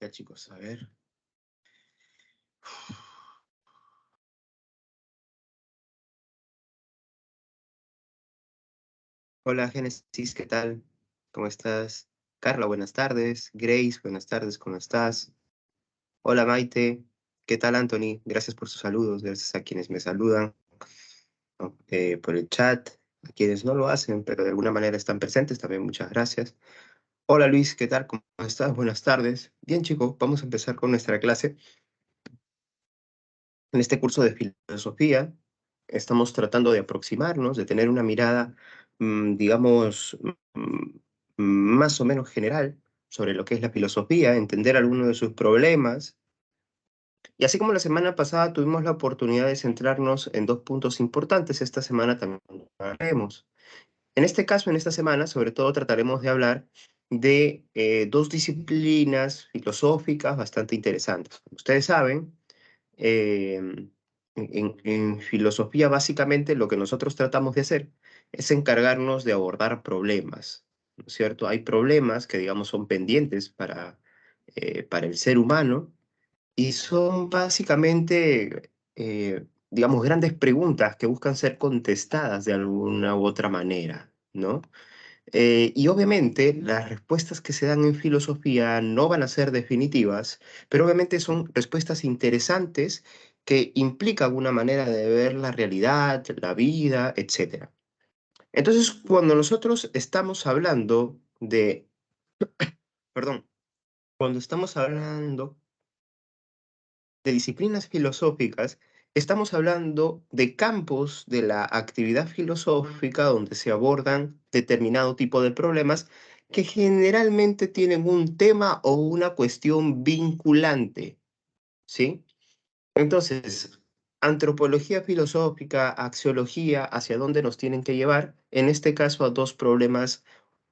Ya chicos, a ver. Hola Génesis, ¿qué tal? ¿Cómo estás? Carla, buenas tardes. Grace, buenas tardes, ¿cómo estás? Hola Maite, ¿qué tal Anthony? Gracias por sus saludos, gracias a quienes me saludan, ¿no? Por el chat, a quienes no lo hacen, pero de alguna manera están presentes, también muchas gracias. Hola Luis, ¿qué tal? ¿Cómo estás? Buenas tardes. Bien chicos, vamos a empezar con nuestra clase. En este curso de filosofía estamos tratando de aproximarnos, de tener una mirada, digamos, más o menos general sobre lo que es la filosofía, entender algunos de sus problemas. Y así como la semana pasada tuvimos la oportunidad de centrarnos en dos puntos importantes, esta semana también lo haremos. En este caso, en esta semana, sobre todo trataremos de hablar de dos disciplinas filosóficas bastante interesantes. Como ustedes saben, en filosofía, básicamente, lo que nosotros tratamos de hacer es encargarnos de abordar problemas, ¿no es cierto? Hay problemas que, digamos, son pendientes para el ser humano y son básicamente, digamos, grandes preguntas que buscan ser contestadas de alguna u otra manera, ¿no? Y obviamente las respuestas que se dan en filosofía no van a ser definitivas, pero obviamente son respuestas interesantes que implican una manera de ver la realidad, la vida, etc. Entonces, cuando nosotros estamos hablando perdón, cuando estamos hablando de disciplinas filosóficas, estamos hablando de campos de la actividad filosófica donde se abordan determinado tipo de problemas que generalmente tienen un tema o una cuestión vinculante, ¿sí? Entonces, antropología filosófica, axiología, ¿hacia dónde nos tienen que llevar? En este caso, a dos problemas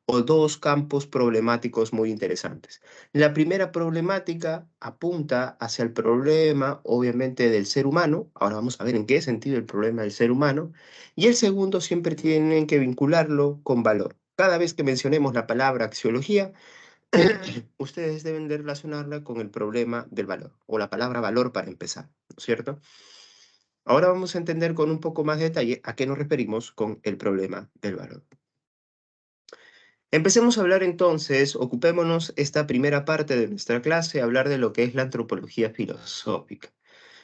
o dos campos problemáticos muy interesantes. La primera problemática apunta hacia el problema, obviamente, del ser humano. Ahora vamos a ver en qué sentido el problema del ser humano. Y el segundo siempre tienen que vincularlo con valor. Cada vez que mencionemos la palabra axiología, ustedes deben de relacionarla con el problema del valor, o la palabra valor para empezar, ¿no es cierto? Ahora vamos a entender con un poco más de detalle a qué nos referimos con el problema del valor. Empecemos a hablar entonces, ocupémonos esta primera parte de nuestra clase, a hablar de lo que es la antropología filosófica.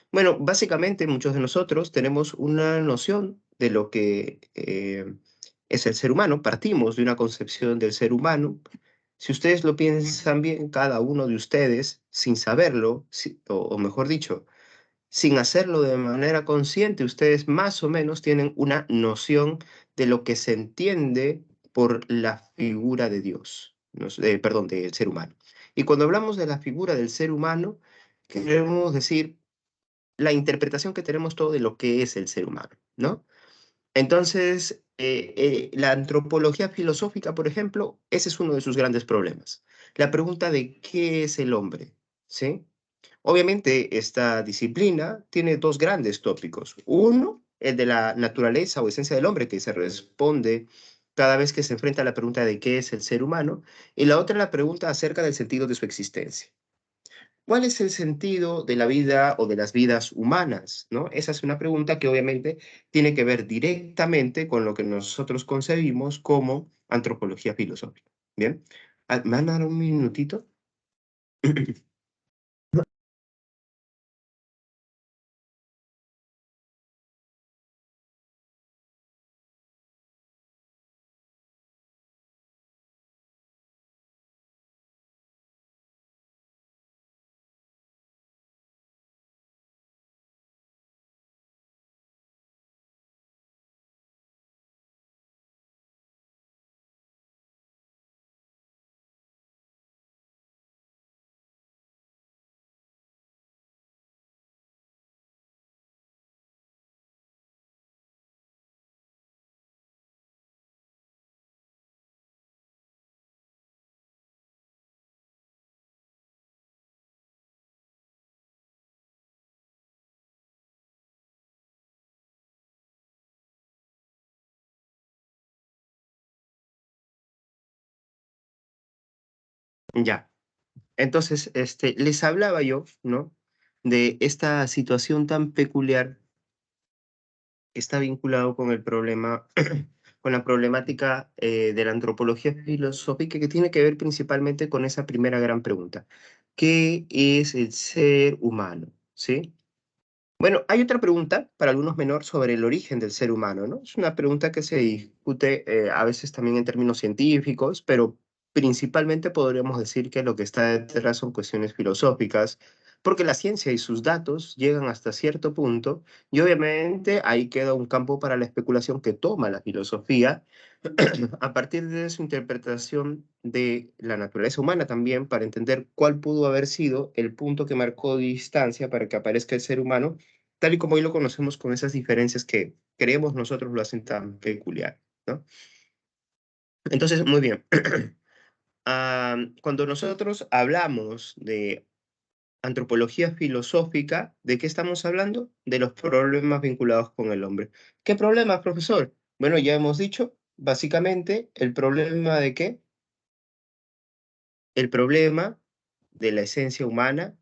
Bueno, básicamente muchos de nosotros tenemos una noción de lo que es el ser humano, partimos de una concepción del ser humano. Si ustedes lo piensan bien, cada uno de ustedes, sin saberlo, o mejor dicho, sin hacerlo de manera consciente, ustedes más o menos tienen una noción de lo que se entiende por la figura de Dios, perdón, del ser humano. Y cuando hablamos de la figura del ser humano, queremos decir la interpretación que tenemos todo de lo que es el ser humano, ¿no? Entonces, la antropología filosófica, por ejemplo, ese es uno de sus grandes problemas. La pregunta de qué es el hombre, ¿sí? Obviamente, esta disciplina tiene dos grandes tópicos. Uno, el de la naturaleza o esencia del hombre, que se responde cada vez que se enfrenta a la pregunta de qué es el ser humano, y la otra, la pregunta acerca del sentido de su existencia. ¿Cuál es el sentido de la vida o de las vidas humanas? ¿No? Esa es una pregunta que obviamente tiene que ver directamente con lo que nosotros concebimos como antropología filosófica. ¿Bien? ¿Me van a dar un minutito? Ya. Entonces, les hablaba yo, ¿no? De esta situación tan peculiar que está vinculado con el problema, con la problemática de la antropología filosófica que tiene que ver principalmente con esa primera gran pregunta. ¿Qué es el ser humano? ¿Sí? Bueno, hay otra pregunta, para algunos menor, sobre el origen del ser humano, ¿no? Es una pregunta que se discute a veces también en términos científicos, pero principalmente podríamos decir que lo que está detrás son cuestiones filosóficas, porque la ciencia y sus datos llegan hasta cierto punto y obviamente ahí queda un campo para la especulación que toma la filosofía a partir de su interpretación de la naturaleza humana también, para entender cuál pudo haber sido el punto que marcó distancia para que aparezca el ser humano, tal y como hoy lo conocemos con esas diferencias que creemos nosotros lo hacen tan peculiar, ¿no? Entonces, muy bien. Cuando nosotros hablamos de antropología filosófica, ¿de qué estamos hablando? De los problemas vinculados con el hombre. ¿Qué problemas, profesor? Bueno, ya hemos dicho, básicamente, el problema de qué. El problema de la esencia humana,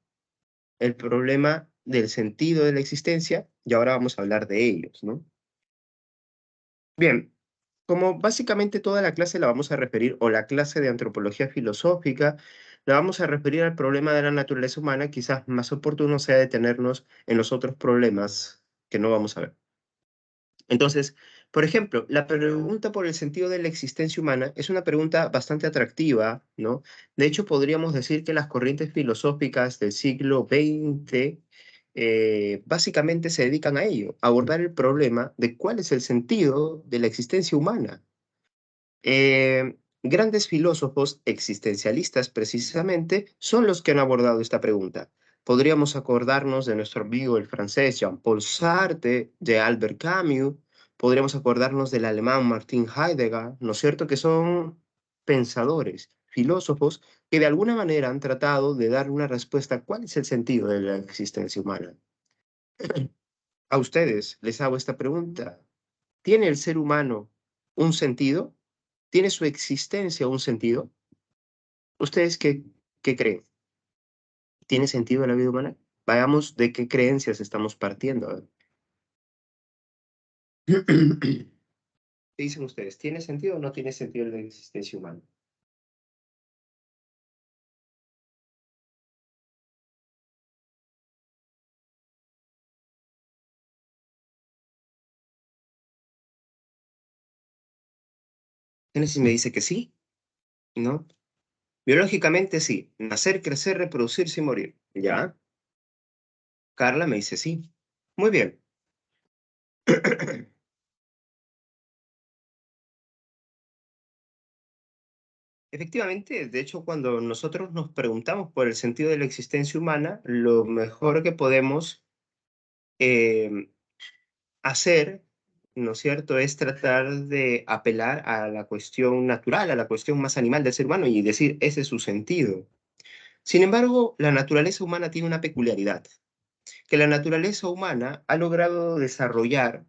el problema del sentido de la existencia, y ahora vamos a hablar de ellos, ¿no? Bien, como básicamente toda la clase la vamos a referir, o la clase de antropología filosófica, la vamos a referir al problema de la naturaleza humana, quizás más oportuno sea detenernos en los otros problemas que no vamos a ver. Entonces, por ejemplo, la pregunta por el sentido de la existencia humana es una pregunta bastante atractiva, ¿no? De hecho, podríamos decir que las corrientes filosóficas del siglo XX básicamente se dedican a ello, a abordar el problema de cuál es el sentido de la existencia humana. Grandes filósofos existencialistas, precisamente, son los que han abordado esta pregunta. Podríamos acordarnos de nuestro amigo el francés Jean-Paul Sartre, de Albert Camus, podríamos acordarnos del alemán Martin Heidegger, ¿no es cierto? Que son pensadores, filósofos, que de alguna manera han tratado de dar una respuesta a cuál es el sentido de la existencia humana. A ustedes les hago esta pregunta. ¿Tiene el ser humano un sentido? ¿Tiene su existencia un sentido? ¿Ustedes qué creen? ¿Tiene sentido la vida humana? Veamos de qué creencias estamos partiendo. A ver. ¿Qué dicen ustedes? ¿Tiene sentido o no tiene sentido la existencia humana? Génesis me dice que sí, ¿no? Biológicamente sí. Nacer, crecer, reproducirse y morir. ¿Ya? Carla me dice sí. Muy bien. Efectivamente, de hecho, cuando nosotros nos preguntamos por el sentido de la existencia humana, lo mejor que podemos em, hacer, ¿no es cierto?, es tratar de apelar a la cuestión natural, a la cuestión más animal del ser humano y decir, ese es su sentido. Sin embargo, la naturaleza humana tiene una peculiaridad, que la naturaleza humana ha logrado desarrollar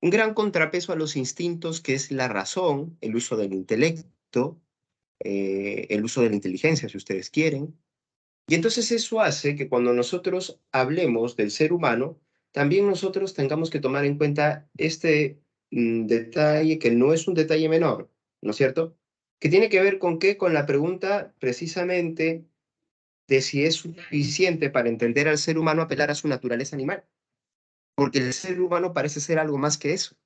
un gran contrapeso a los instintos, que es la razón, el uso del intelecto, el uso de la inteligencia, si ustedes quieren. Y entonces eso hace que cuando nosotros hablemos del ser humano, también nosotros tengamos que tomar en cuenta este detalle, que no es un detalle menor, ¿no es cierto? Que tiene que ver con qué, con la pregunta precisamente de si es suficiente para entender al ser humano apelar a su naturaleza animal, porque el ser humano parece ser algo más que eso.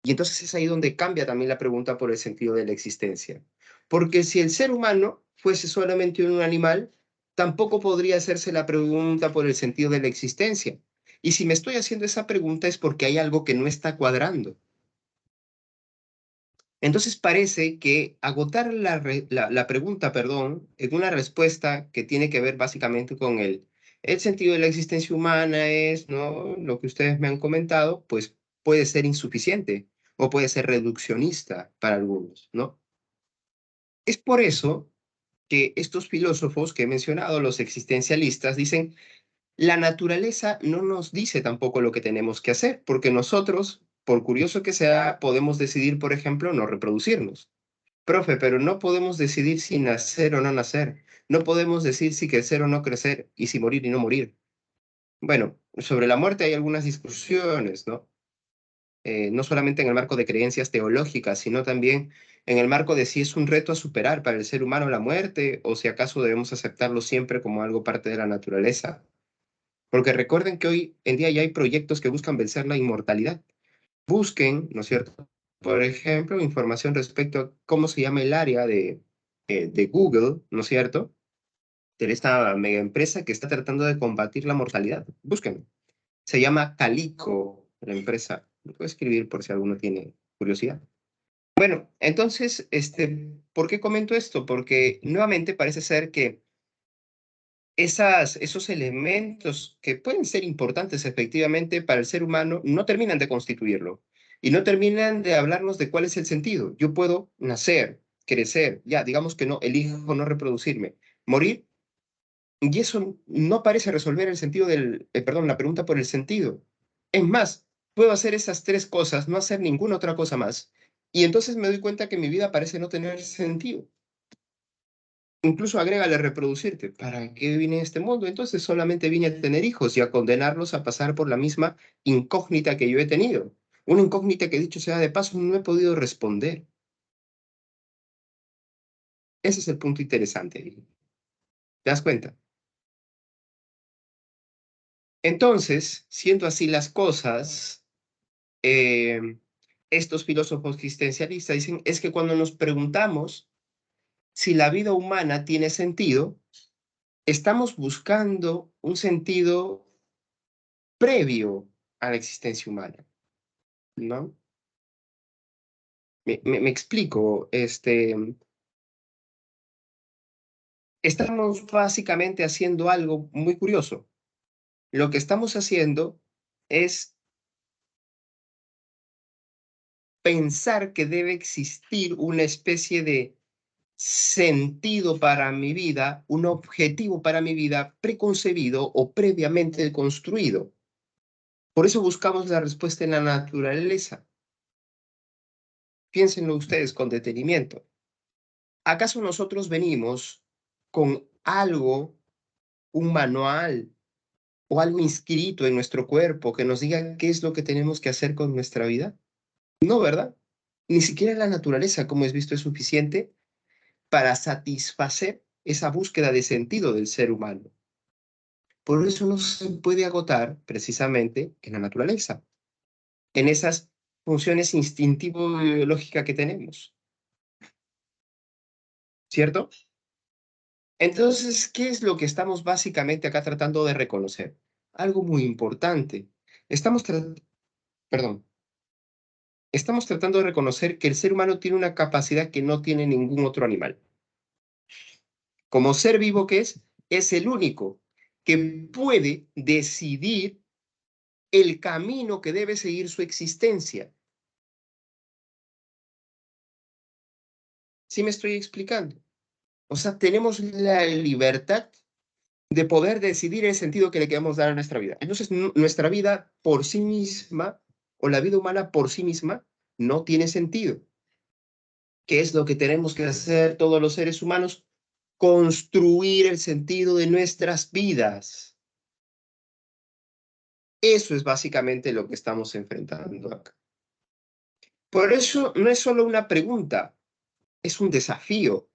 Y entonces es ahí donde cambia también la pregunta por el sentido de la existencia. Porque si el ser humano fuese solamente un animal, tampoco podría hacerse la pregunta por el sentido de la existencia. Y si me estoy haciendo esa pregunta es porque hay algo que no está cuadrando. Entonces parece que agotar la pregunta, perdón, en una respuesta que tiene que ver básicamente con el sentido de la existencia humana es, ¿no?, lo que ustedes me han comentado, pues puede ser insuficiente o puede ser reduccionista para algunos, ¿no? Es por eso que estos filósofos que he mencionado, los existencialistas, dicen, la naturaleza no nos dice tampoco lo que tenemos que hacer, porque nosotros, por curioso que sea, podemos decidir, por ejemplo, no reproducirnos. Profe, pero no podemos decidir si nacer o no nacer. No podemos decir si crecer o no crecer y si morir y no morir. Bueno, sobre la muerte hay algunas discusiones, ¿no? No solamente en el marco de creencias teológicas, sino también en el marco de si es un reto a superar para el ser humano la muerte o si acaso debemos aceptarlo siempre como algo parte de la naturaleza. Porque recuerden que hoy en día ya hay proyectos que buscan vencer la inmortalidad. Busquen, ¿no es cierto? Por ejemplo, información respecto a cómo se llama el área de Google, ¿no es cierto? De esta mega empresa que está tratando de combatir la mortalidad. Busquen. Se llama Calico, la empresa. Lo puedo escribir por si alguno tiene curiosidad. Bueno, entonces, ¿por qué comento esto? Porque nuevamente parece ser que esos elementos que pueden ser importantes efectivamente para el ser humano no terminan de constituirlo y no terminan de hablarnos de cuál es el sentido. Yo puedo nacer, crecer, ya, digamos que no, elijo no reproducirme, morir, y eso no parece resolver el sentido perdón, la pregunta por el sentido. Es más, puedo hacer esas tres cosas, no hacer ninguna otra cosa más, y entonces me doy cuenta que mi vida parece no tener sentido. Incluso agrégale reproducirte. ¿Para qué vine a este mundo? Entonces solamente vine a tener hijos y a condenarlos a pasar por la misma incógnita que yo he tenido. Una incógnita que, dicho sea de paso, no he podido responder. Ese es el punto interesante. ¿Te das cuenta? Entonces, siendo así las cosas, eh, estos filósofos existencialistas dicen es que cuando nos preguntamos si la vida humana tiene sentido, estamos buscando un sentido previo a la existencia humana, ¿no? Me explico, estamos básicamente haciendo algo muy curioso. Lo que estamos haciendo es pensar que debe existir una especie de sentido para mi vida, un objetivo para mi vida preconcebido o previamente construido. Por eso buscamos la respuesta en la naturaleza. Piénsenlo ustedes con detenimiento. ¿Acaso nosotros venimos con algo, un manual o algo inscrito en nuestro cuerpo que nos diga qué es lo que tenemos que hacer con nuestra vida? No, ¿verdad? Ni siquiera la naturaleza, como es visto, es suficiente para satisfacer esa búsqueda de sentido del ser humano. Por eso no se puede agotar precisamente en la naturaleza, en esas funciones instintivo-biológicas que tenemos, ¿cierto? Entonces, ¿qué es lo que estamos básicamente acá tratando de reconocer? Algo muy importante. Estamos, perdón, estamos tratando de reconocer que el ser humano tiene una capacidad que no tiene ningún otro animal. Como ser vivo que es el único que puede decidir el camino que debe seguir su existencia. ¿Sí me estoy explicando? O sea, tenemos la libertad de poder decidir el sentido que le queremos dar a nuestra vida. Entonces, nuestra vida por sí misma, o la vida humana por sí misma, no tiene sentido. ¿Qué es lo que tenemos que hacer todos los seres humanos? Construir el sentido de nuestras vidas. Eso es básicamente lo que estamos enfrentando acá. Por eso no es solo una pregunta, es un desafío.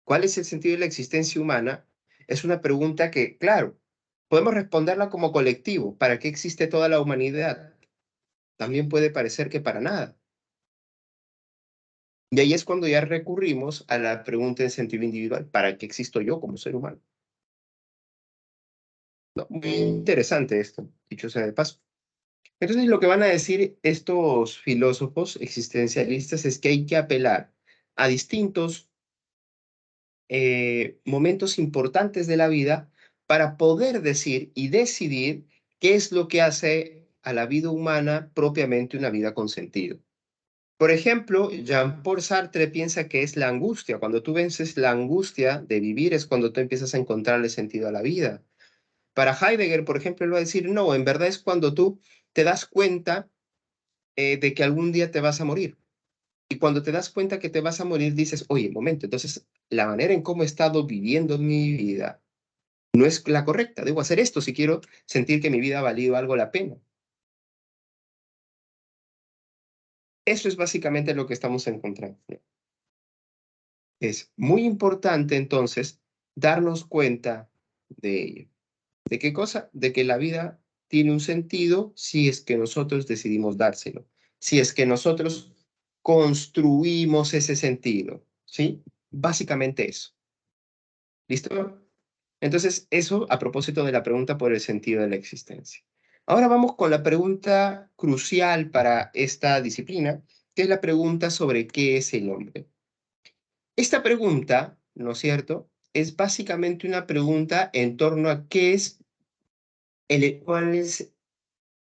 ¿Cuál es el sentido de la existencia humana? Es una pregunta que, claro, podemos responderla como colectivo. ¿Para qué existe toda la humanidad? También puede parecer que para nada. Y ahí es cuando ya recurrimos a la pregunta en sentido individual. ¿Para qué existo yo como ser humano? No, muy interesante esto, dicho sea de paso. Entonces, lo que van a decir estos filósofos existencialistas es que hay que apelar a distintos momentos importantes de la vida para poder decir y decidir qué es lo que hace a la vida humana propiamente una vida con sentido. Por ejemplo, Jean-Paul Sartre piensa que es la angustia. Cuando tú vences la angustia de vivir es cuando tú empiezas a encontrarle sentido a la vida. Para Heidegger, por ejemplo, él va a decir, no, en verdad es cuando tú te das cuenta de que algún día te vas a morir. Y cuando te das cuenta que te vas a morir, dices, oye, momento, entonces la manera en cómo he estado viviendo mi vida no es la correcta. Debo hacer esto si quiero sentir que mi vida ha valido algo la pena. Eso es básicamente lo que estamos encontrando, ¿no? Es muy importante entonces darnos cuenta de ello. ¿De qué cosa? De que la vida tiene un sentido si es que nosotros decidimos dárselo, si es que nosotros construimos ese sentido, ¿sí? Básicamente eso. ¿Listo? Entonces, eso a propósito de la pregunta por el sentido de la existencia. Ahora vamos con la pregunta crucial para esta disciplina, que es la pregunta sobre qué es el hombre. Esta pregunta, ¿no es cierto?, es básicamente una pregunta en torno a qué es cuál es,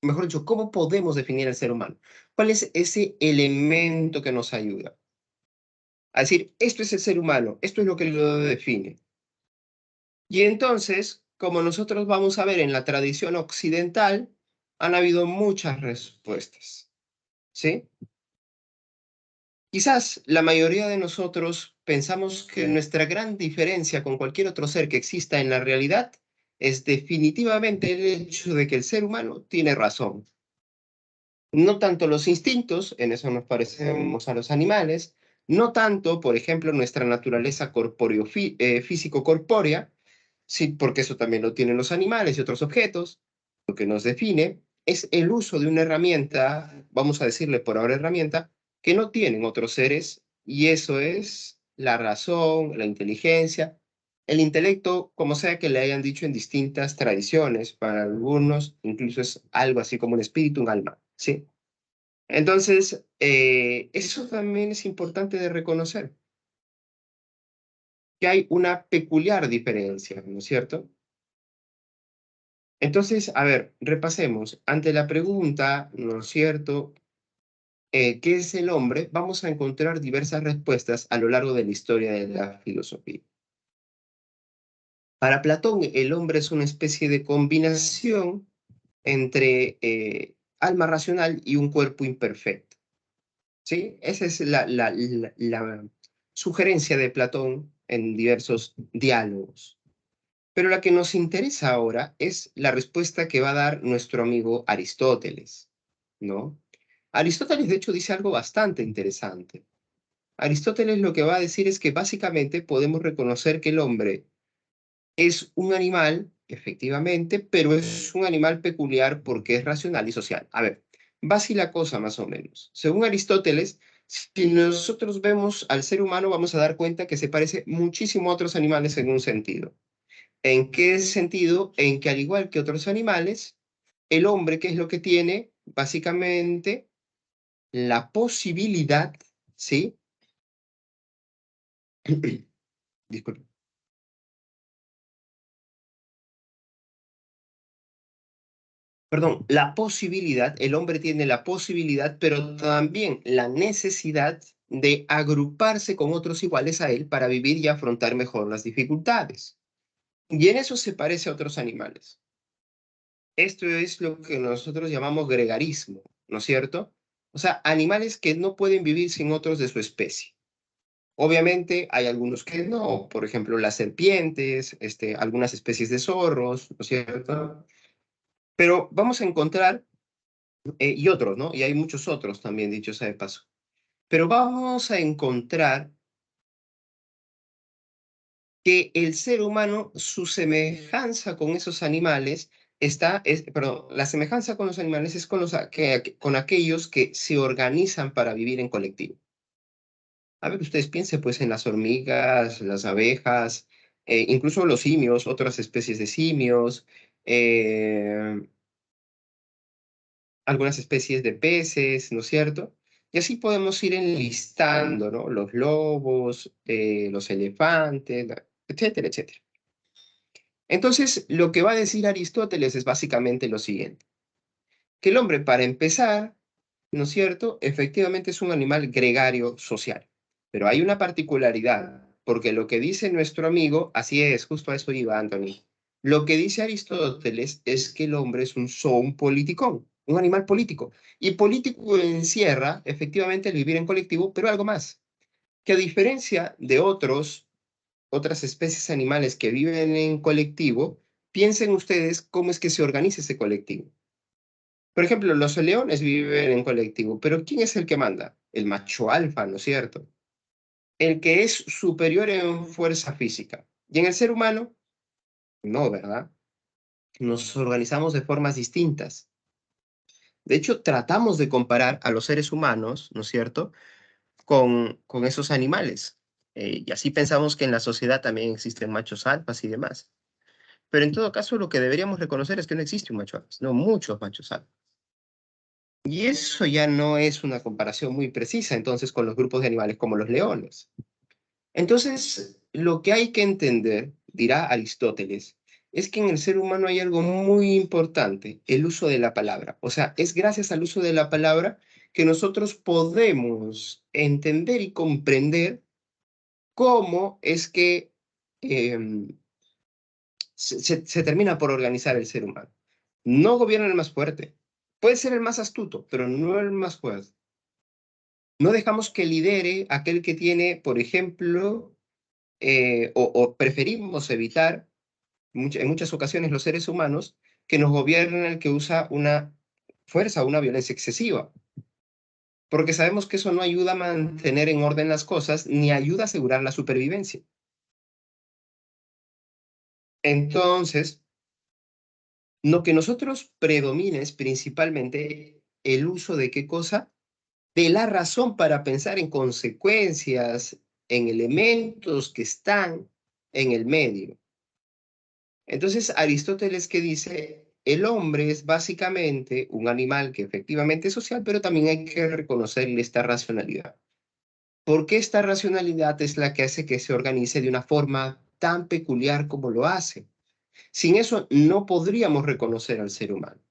mejor dicho, cómo podemos definir al ser humano. ¿Cuál es ese elemento que nos ayuda? A decir, esto es el ser humano, esto es lo que lo define. Y entonces, como nosotros vamos a ver en la tradición occidental, han habido muchas respuestas, ¿sí? Quizás la mayoría de nosotros pensamos que nuestra gran diferencia con cualquier otro ser que exista en la realidad es definitivamente el hecho de que el ser humano tiene razón. No tanto los instintos, en eso nos parecemos a los animales, no tanto, por ejemplo, nuestra naturaleza físico-corpórea, sí, porque eso también lo tienen los animales y otros objetos. Lo que nos define es el uso de una herramienta, vamos a decirle por ahora herramienta, que no tienen otros seres, y eso es la razón, la inteligencia, el intelecto, como sea que le hayan dicho en distintas tradiciones. Para algunos incluso es algo así como un espíritu, un alma, ¿sí? Entonces, eso también es importante de reconocer, que hay una peculiar diferencia, ¿no es cierto? Entonces, a ver, repasemos. Ante la pregunta, ¿no es cierto?, ¿qué es el hombre? Vamos a encontrar diversas respuestas a lo largo de la historia de la filosofía. Para Platón, el hombre es una especie de combinación entre alma racional y un cuerpo imperfecto, ¿sí? Esa es la sugerencia de Platón en diversos diálogos. Pero la que nos interesa ahora es la respuesta que va a dar nuestro amigo Aristóteles, ¿no? Aristóteles, de hecho, dice algo bastante interesante. Aristóteles lo que va a decir es que básicamente podemos reconocer que el hombre es un animal, efectivamente, pero es un animal peculiar porque es racional y social. A ver, va así la cosa más o menos. Según Aristóteles, si nosotros vemos al ser humano, vamos a dar cuenta que se parece muchísimo a otros animales en un sentido. ¿En qué sentido? En que al igual que otros animales, el hombre, ¿qué es lo que tiene? Básicamente, la posibilidad, ¿sí? Disculpe. Perdón, la posibilidad, el hombre tiene la posibilidad, pero también la necesidad de agruparse con otros iguales a él para vivir y afrontar mejor las dificultades. Y en eso se parece a otros animales. Esto es lo que nosotros llamamos gregarismo, ¿no es cierto? O sea, animales que no pueden vivir sin otros de su especie. Obviamente hay algunos que no, por ejemplo, las serpientes, algunas especies de zorros, ¿no es cierto? Pero vamos a encontrar, y otros, ¿no? Y hay muchos otros también, dicho sea de paso. Pero vamos a encontrar que el ser humano, su semejanza con esos animales perdón, la semejanza con los animales es con, con aquellos que se organizan para vivir en colectivo. A ver, ustedes piensen pues en las hormigas, las abejas, incluso los simios, otras especies de simios, eh, algunas especies de peces, ¿no es cierto? Y así podemos ir enlistando, ¿no? Los lobos, los elefantes, etcétera, etcétera. Entonces, lo que va a decir Aristóteles es básicamente lo siguiente, que el hombre, para empezar, ¿no es cierto?, efectivamente es un animal gregario social. Pero hay una particularidad, porque lo que dice nuestro amigo, así es, justo a eso iba Anthony, lo que dice Aristóteles es que el hombre es un zoon politikon. un animal político. Y político encierra efectivamente el vivir en colectivo, pero algo más, que a diferencia de otras especies animales que viven en colectivo, piensen ustedes cómo es que se organiza ese colectivo. Por ejemplo, los leones viven en colectivo, pero ¿quién es el que manda? El macho alfa, ¿no es cierto? El que es superior en fuerza física. Y en el ser humano, no, ¿verdad? Nos organizamos de formas distintas. De hecho, tratamos de comparar a los seres humanos, ¿no es cierto?, con esos animales. Y así pensamos que en la sociedad también existen machos alfas y demás. Pero en todo caso, lo que deberíamos reconocer es que no existe un macho alfa, sino muchos machos alfa. Y eso ya no es una comparación muy precisa, entonces, con los grupos de animales como los leones. Entonces, lo que hay que entender, dirá Aristóteles, es que en el ser humano hay algo muy importante, el uso de la palabra. O sea, es gracias al uso de la palabra que nosotros podemos entender y comprender cómo es que em, se termina por organizar el ser humano. No gobierna el más fuerte. Puede ser el más astuto, pero no el más fuerte. No dejamos que lidere aquel que tiene, por ejemplo, o preferimos evitar en muchas ocasiones los seres humanos que nos gobierna el que usa una fuerza o una violencia excesiva, porque sabemos que eso no ayuda a mantener en orden las cosas ni ayuda a asegurar la supervivencia. Entonces, lo que nosotros predomina es principalmente el uso de qué cosa, de la razón para pensar en consecuencias, en elementos que están en el medio. Entonces, Aristóteles que dice, el hombre es básicamente un animal que efectivamente es social, pero también hay que reconocerle esta racionalidad. Porque esta racionalidad es la que hace que se organice de una forma tan peculiar como lo hace. Sin eso no podríamos reconocer al ser humano.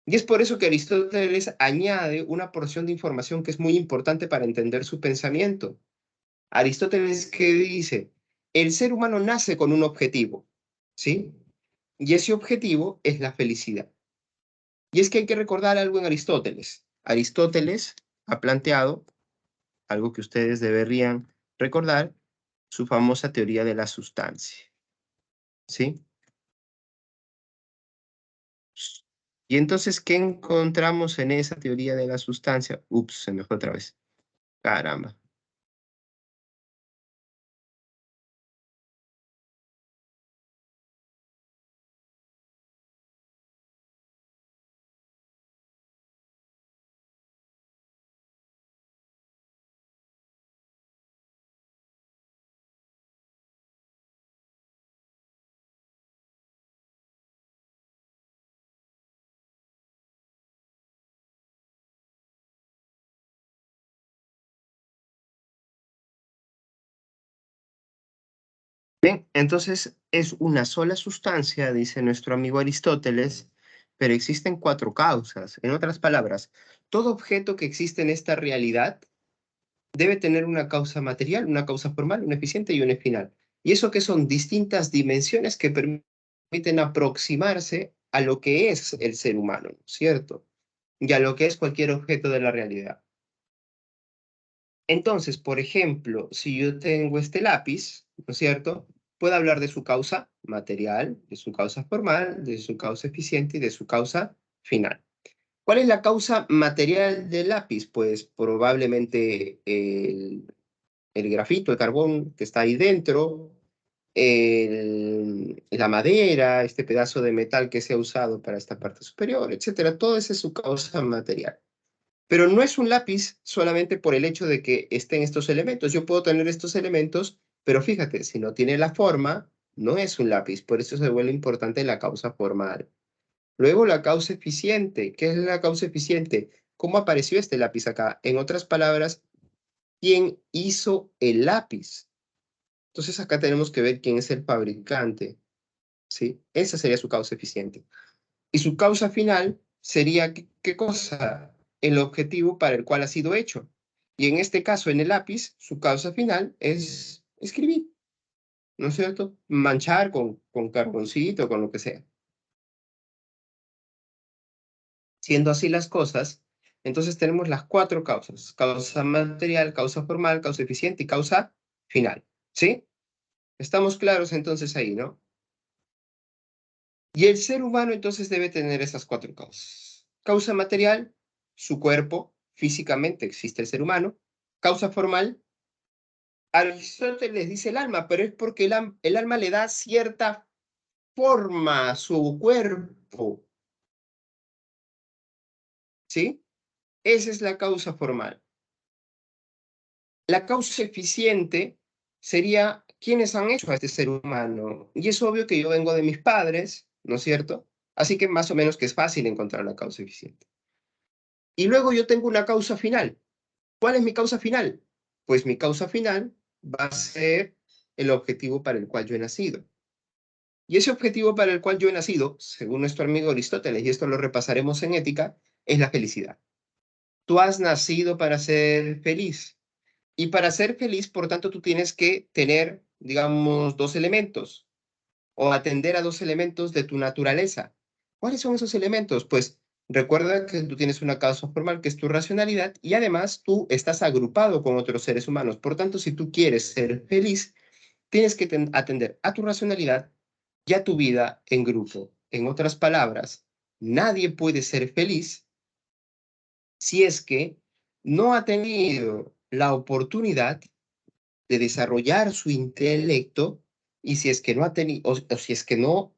Y es por eso que Aristóteles añade una porción de información que es muy importante para entender su pensamiento. Aristóteles que dice, el ser humano nace con un objetivo, ¿sí? Y ese objetivo es la felicidad. Y es que hay que recordar algo en Aristóteles. Aristóteles ha planteado algo que ustedes deberían recordar, su famosa teoría de la sustancia, ¿sí? Y entonces, ¿qué encontramos en esa teoría de la sustancia? Ups, se me fue otra vez. Caramba. Bien, entonces es una sola sustancia, dice nuestro amigo Aristóteles, pero existen cuatro causas. En otras palabras, todo objeto que existe en esta realidad debe tener una causa material, una causa formal, una eficiente y una final. Y eso que son distintas dimensiones que permiten aproximarse a lo que es el ser humano, ¿no es cierto? Y a lo que es cualquier objeto de la realidad. Entonces, por ejemplo, si yo tengo este lápiz, ¿no es cierto? Puedo hablar de su causa material, de su causa formal, de su causa eficiente y de su causa final. ¿Cuál es la causa material del lápiz? Pues probablemente el grafito, el carbón que está ahí dentro, la madera, este pedazo de metal que se ha usado para esta parte superior, etcétera. Todo esa es su causa material. Pero no es un lápiz solamente por el hecho de que estén estos elementos. Yo puedo tener estos elementos, pero fíjate, si no tiene la forma, no es un lápiz. Por eso se vuelve importante la causa formal. Luego la causa eficiente. ¿Qué es la causa eficiente? ¿Cómo apareció este lápiz acá? En otras palabras, ¿quién hizo el lápiz? Entonces acá tenemos que ver quién es el fabricante, ¿sí? Esa sería su causa eficiente. Y su causa final sería, ¿qué cosa? El objetivo para el cual ha sido hecho. Y en este caso, en el lápiz, su causa final es escribir, ¿no es cierto? Manchar con carboncito, con lo que sea. Siendo así las cosas, entonces tenemos las cuatro causas: causa material, causa formal, causa eficiente y causa final. ¿Sí? Estamos claros entonces ahí, ¿no? Y el ser humano entonces debe tener esas cuatro causas. Causa material, su cuerpo, físicamente existe el ser humano. Causa formal, Aristóteles dice el alma, pero es porque el alma le da cierta forma a su cuerpo, ¿sí? Esa es la causa formal. La causa eficiente sería quiénes han hecho a este ser humano. Y es obvio que yo vengo de mis padres, ¿no es cierto? Así que más o menos que es fácil encontrar la causa eficiente. Y luego yo tengo una causa final. ¿Cuál es mi causa final? Pues mi causa final va a ser el objetivo para el cual yo he nacido. Y ese objetivo para el cual yo he nacido, según nuestro amigo Aristóteles, y esto lo repasaremos en ética, es la felicidad. Tú has nacido para ser feliz. Y para ser feliz, por tanto, tú tienes que tener, digamos, dos elementos o atender a dos elementos de tu naturaleza. ¿Cuáles son esos elementos? Pues recuerda que tú tienes una causa formal que es tu racionalidad y además tú estás agrupado con otros seres humanos. Por tanto, si tú quieres ser feliz, tienes que atender a tu racionalidad y a tu vida en grupo. En otras palabras, nadie puede ser feliz si es que no ha tenido la oportunidad de desarrollar su intelecto y si es que no ha tenido, o si es que no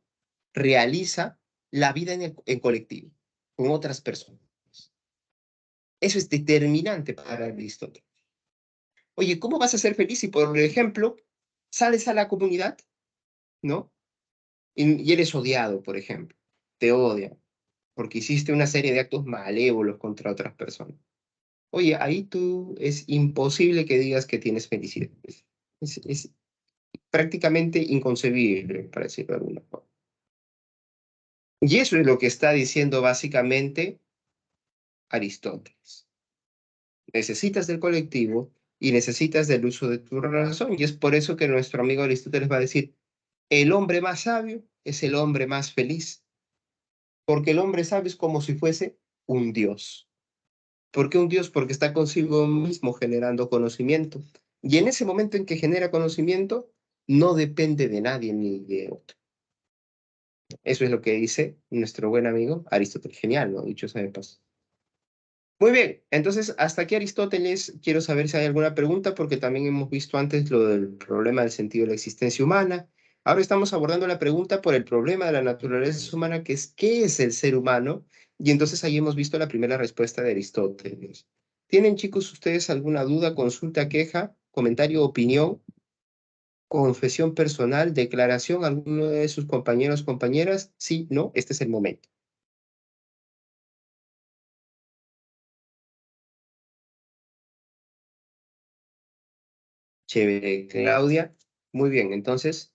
realiza la vida en colectivo, con otras personas. Eso es determinante para Aristóteles. Oye, ¿cómo vas a ser feliz si, por ejemplo, sales a la comunidad, ¿no? Y eres odiado, por ejemplo. Te odian porque hiciste una serie de actos malévolos contra otras personas. Oye, ahí tú es imposible que digas que tienes felicidad. Es prácticamente inconcebible, para decirlo de alguna forma. Y eso es lo que está diciendo básicamente Aristóteles. Necesitas del colectivo y necesitas del uso de tu razón. Y es por eso que nuestro amigo Aristóteles va a decir, el hombre más sabio es el hombre más feliz, porque el hombre sabio es como si fuese un dios. ¿Por qué un dios? Porque está consigo mismo generando conocimiento. Y en ese momento en que genera conocimiento, no depende de nadie ni de otro. Eso es lo que dice nuestro buen amigo Aristóteles. Genial, ¿no? Dicho sea de paso. Muy bien, entonces hasta aquí Aristóteles. Quiero saber si hay alguna pregunta, porque también hemos visto antes lo del problema del sentido de la existencia humana. Ahora estamos abordando la pregunta por el problema de la naturaleza humana, que es ¿qué es el ser humano? Y entonces ahí hemos visto la primera respuesta de Aristóteles. ¿Tienen, chicos, ustedes alguna duda, consulta, queja, comentario, opinión, confesión personal, declaración, alguno de sus compañeros, compañeras? Sí, no, este es el momento. Chévere, Claudia. Muy bien, entonces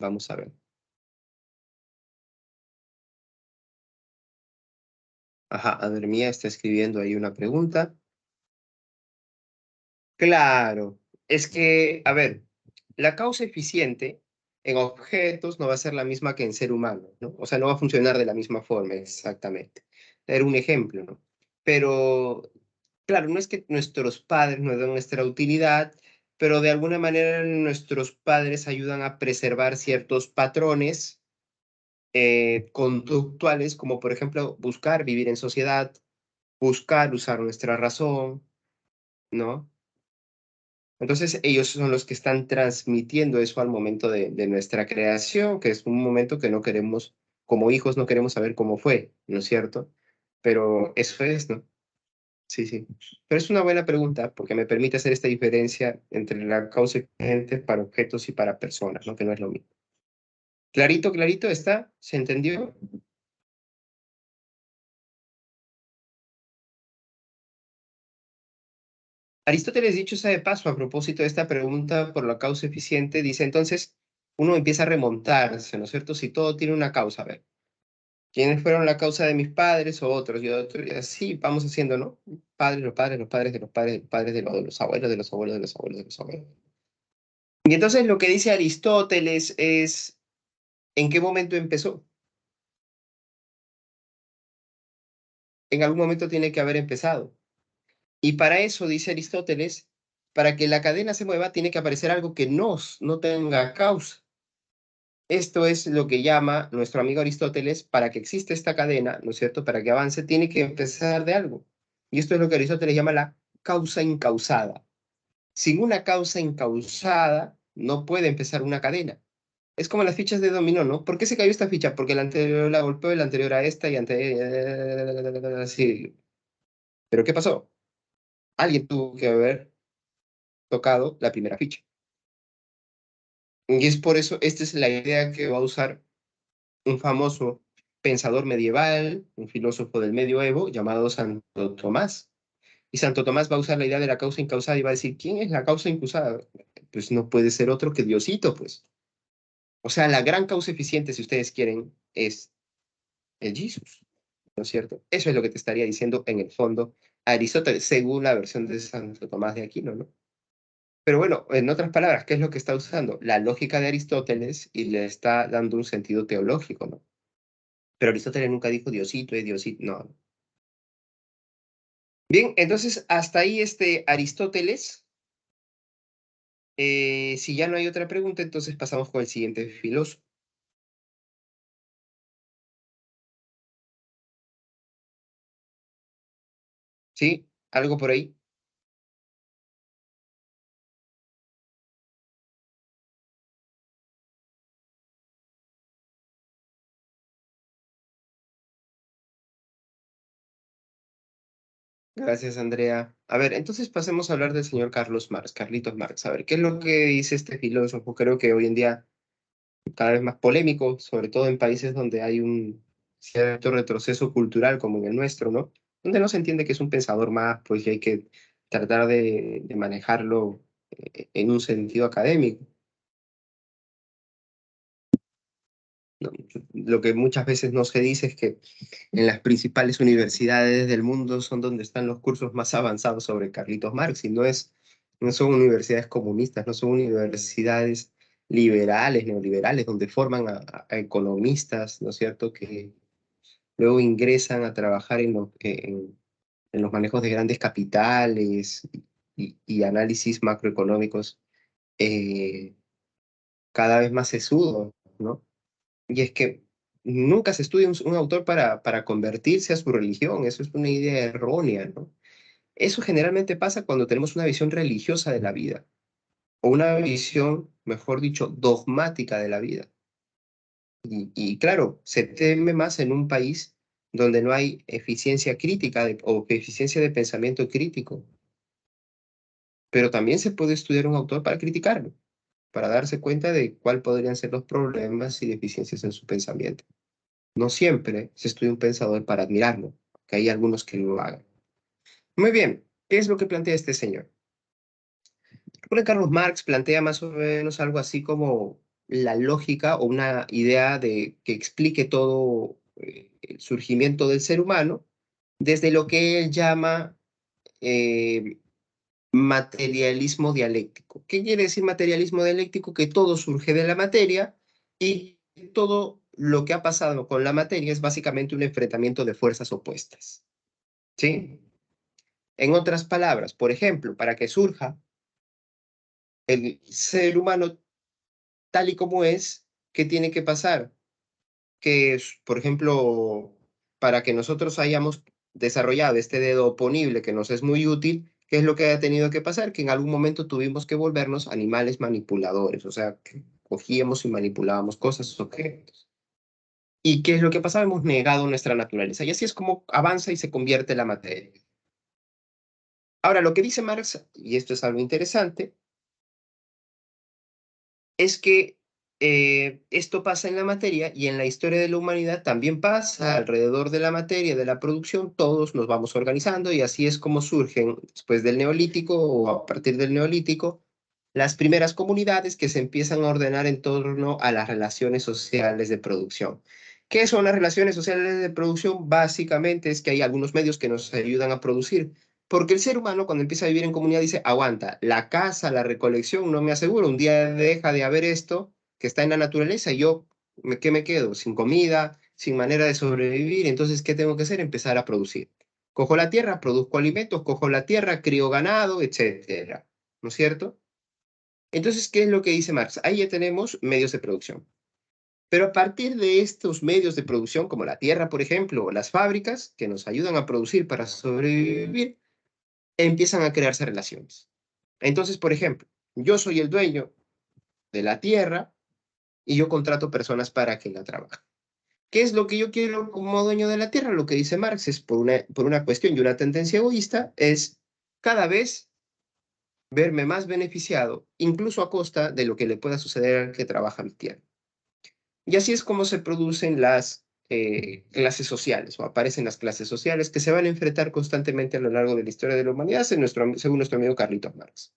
vamos a ver. Ajá, a ver, Mía está escribiendo ahí una pregunta. Claro, es que, a ver, la causa eficiente en objetos no va a ser la misma que en ser humano, ¿no? O sea, no va a funcionar de la misma forma exactamente. Era un ejemplo, ¿no? Pero, claro, no es que nuestros padres nos den nuestra utilidad, pero de alguna manera nuestros padres ayudan a preservar ciertos patrones conductuales, como por ejemplo buscar vivir en sociedad, buscar usar nuestra razón, ¿no? Entonces ellos son los que están transmitiendo eso al momento de nuestra creación, que es un momento que no queremos, como hijos no queremos saber cómo fue, ¿no es cierto? Pero eso es, ¿no? Sí, sí. Pero es una buena pregunta porque me permite hacer esta diferencia entre la causa eficiente para objetos y para personas, ¿no? Que no es lo mismo. Clarito, clarito, ¿está? ¿Se entendió? Aristóteles, dicho sea de paso, a propósito de esta pregunta por la causa eficiente, dice entonces, uno empieza a remontarse, ¿no es cierto? Si todo tiene una causa, a ver, ¿quiénes fueron la causa de mis padres o otros? Y otros, y así vamos haciendo, ¿no? Padres, los padres, los padres de los padres, de los padres de los abuelos, de los abuelos, de los abuelos, de los abuelos. Y entonces lo que dice Aristóteles es, ¿en qué momento empezó? en algún momento tiene que haber empezado. Y para eso, dice Aristóteles, para que la cadena se mueva, tiene que aparecer algo que no tenga causa. Esto es lo que llama nuestro amigo Aristóteles, para que exista esta cadena, ¿no es cierto? Para que avance, tiene que empezar de algo. Y esto es lo que Aristóteles llama la causa incausada. Sin una causa incausada, no puede empezar una cadena. Es como las fichas de dominó, ¿no? ¿Por qué se cayó esta ficha? Porque la anterior la golpeó, y la anterior a esta, y anterior... Sí. ¿Pero qué pasó? Alguien tuvo que haber tocado la primera ficha. Y es por eso, esta es la idea que va a usar un famoso pensador medieval, un filósofo del medioevo llamado Santo Tomás. Y Santo Tomás va a usar la idea de la causa incausada y va a decir, ¿quién es la causa incausada? Pues no puede ser otro que Diosito, pues. O sea, la gran causa eficiente, si ustedes quieren, es el Jesús, ¿no es cierto? Eso es lo que te estaría diciendo en el fondo Aristóteles, según la versión de Santo Tomás de Aquino, ¿no? Pero bueno, en otras palabras, ¿qué es lo que está usando? La lógica de Aristóteles y le está dando un sentido teológico, ¿no? Pero Aristóteles nunca dijo Diosito es Diosito, no. Bien, entonces hasta ahí Aristóteles. Si ya no hay otra pregunta, entonces pasamos con el siguiente filósofo. ¿Sí? ¿Algo por ahí? Gracias, Andrea. A ver, entonces pasemos a hablar del señor Carlos Marx, Carlitos Marx. A ver, ¿qué es lo que dice este filósofo? Creo que hoy en día cada vez más polémico, sobre todo en países donde hay un cierto retroceso cultural como en el nuestro, ¿no? Donde no se entiende que es un pensador más, pues y hay que tratar de manejarlo en un sentido académico, ¿no? Lo que muchas veces no se dice es que en las principales universidades del mundo son donde están los cursos más avanzados sobre Carlitos Marx, y no son universidades comunistas, no son universidades liberales, neoliberales, donde forman a economistas, ¿no es cierto?, que luego ingresan a trabajar en los manejos de grandes capitales y análisis macroeconómicos eh, cada vez más sesudos, ¿no? Y es que nunca se estudia un autor para convertirse a su religión, eso es una idea errónea, ¿no? Eso generalmente pasa cuando tenemos una visión religiosa de la vida, o una visión, mejor dicho, dogmática de la vida. Y claro, se teme más en un país donde no hay eficiencia crítica o eficiencia de pensamiento crítico, pero también se puede estudiar un autor para criticarlo, para darse cuenta de cuáles podrían ser los problemas y deficiencias en su pensamiento. No siempre se estudia un pensador para admirarlo, que hay algunos que lo hagan. Muy bien, ¿qué es lo que plantea este señor? Recuerden, Carlos Marx plantea más o menos algo así como la lógica o una idea de que explique todo el surgimiento del ser humano desde lo que él llama eh, materialismo dialéctico. ¿Qué quiere decir materialismo dialéctico? Que todo surge de la materia y todo lo que ha pasado con la materia es básicamente un enfrentamiento de fuerzas opuestas. ¿Sí? En otras palabras, por ejemplo, para que surja el ser humano tal y como es, ¿qué tiene que pasar? Que, por ejemplo, para que nosotros hayamos desarrollado este dedo oponible que nos es muy útil, ¿qué es lo que ha tenido que pasar? Que en algún momento tuvimos que volvernos animales manipuladores, o sea, que cogíamos y manipulábamos cosas, objetos. ¿Y qué es lo que pasaba? Hemos negado nuestra naturaleza. Y así es como avanza y se convierte la materia. Ahora, lo que dice Marx, y esto es algo interesante, es que esto pasa en la materia y en la historia de la humanidad también pasa alrededor de la materia, de la producción, todos nos vamos organizando y así es como surgen después del neolítico o a partir del neolítico las primeras comunidades que se empiezan a ordenar en torno a las relaciones sociales de producción. ¿Qué son las relaciones sociales de producción? Básicamente es que hay algunos medios que nos ayudan a producir. Porque el ser humano cuando empieza a vivir en comunidad dice, aguanta, la caza, la recolección no me aseguro, un día deja de haber esto que está en la naturaleza y yo, ¿qué me quedo? Sin comida, sin manera de sobrevivir, entonces, ¿qué tengo que hacer? Empezar a producir. Cojo la tierra, produzco alimentos, cojo la tierra, crío ganado, etcétera, ¿no es cierto? Entonces, ¿qué es lo que dice Marx? Ahí ya tenemos medios de producción. Pero a partir de estos medios de producción, como la tierra, por ejemplo, o las fábricas, que nos ayudan a producir para sobrevivir, empiezan a crearse relaciones. Entonces, por ejemplo, yo soy el dueño de la tierra y yo contrato personas para que la trabajen. ¿Qué es lo que yo quiero como dueño de la tierra? Lo que dice Marx es por una cuestión y una tendencia egoísta, es cada vez verme más beneficiado, incluso a costa de lo que le pueda suceder al que trabaja mi tierra. Y así es como se producen las clases sociales, o aparecen las clases sociales que se van a enfrentar constantemente a lo largo de la historia de la humanidad, según nuestro amigo Carlitos Marx.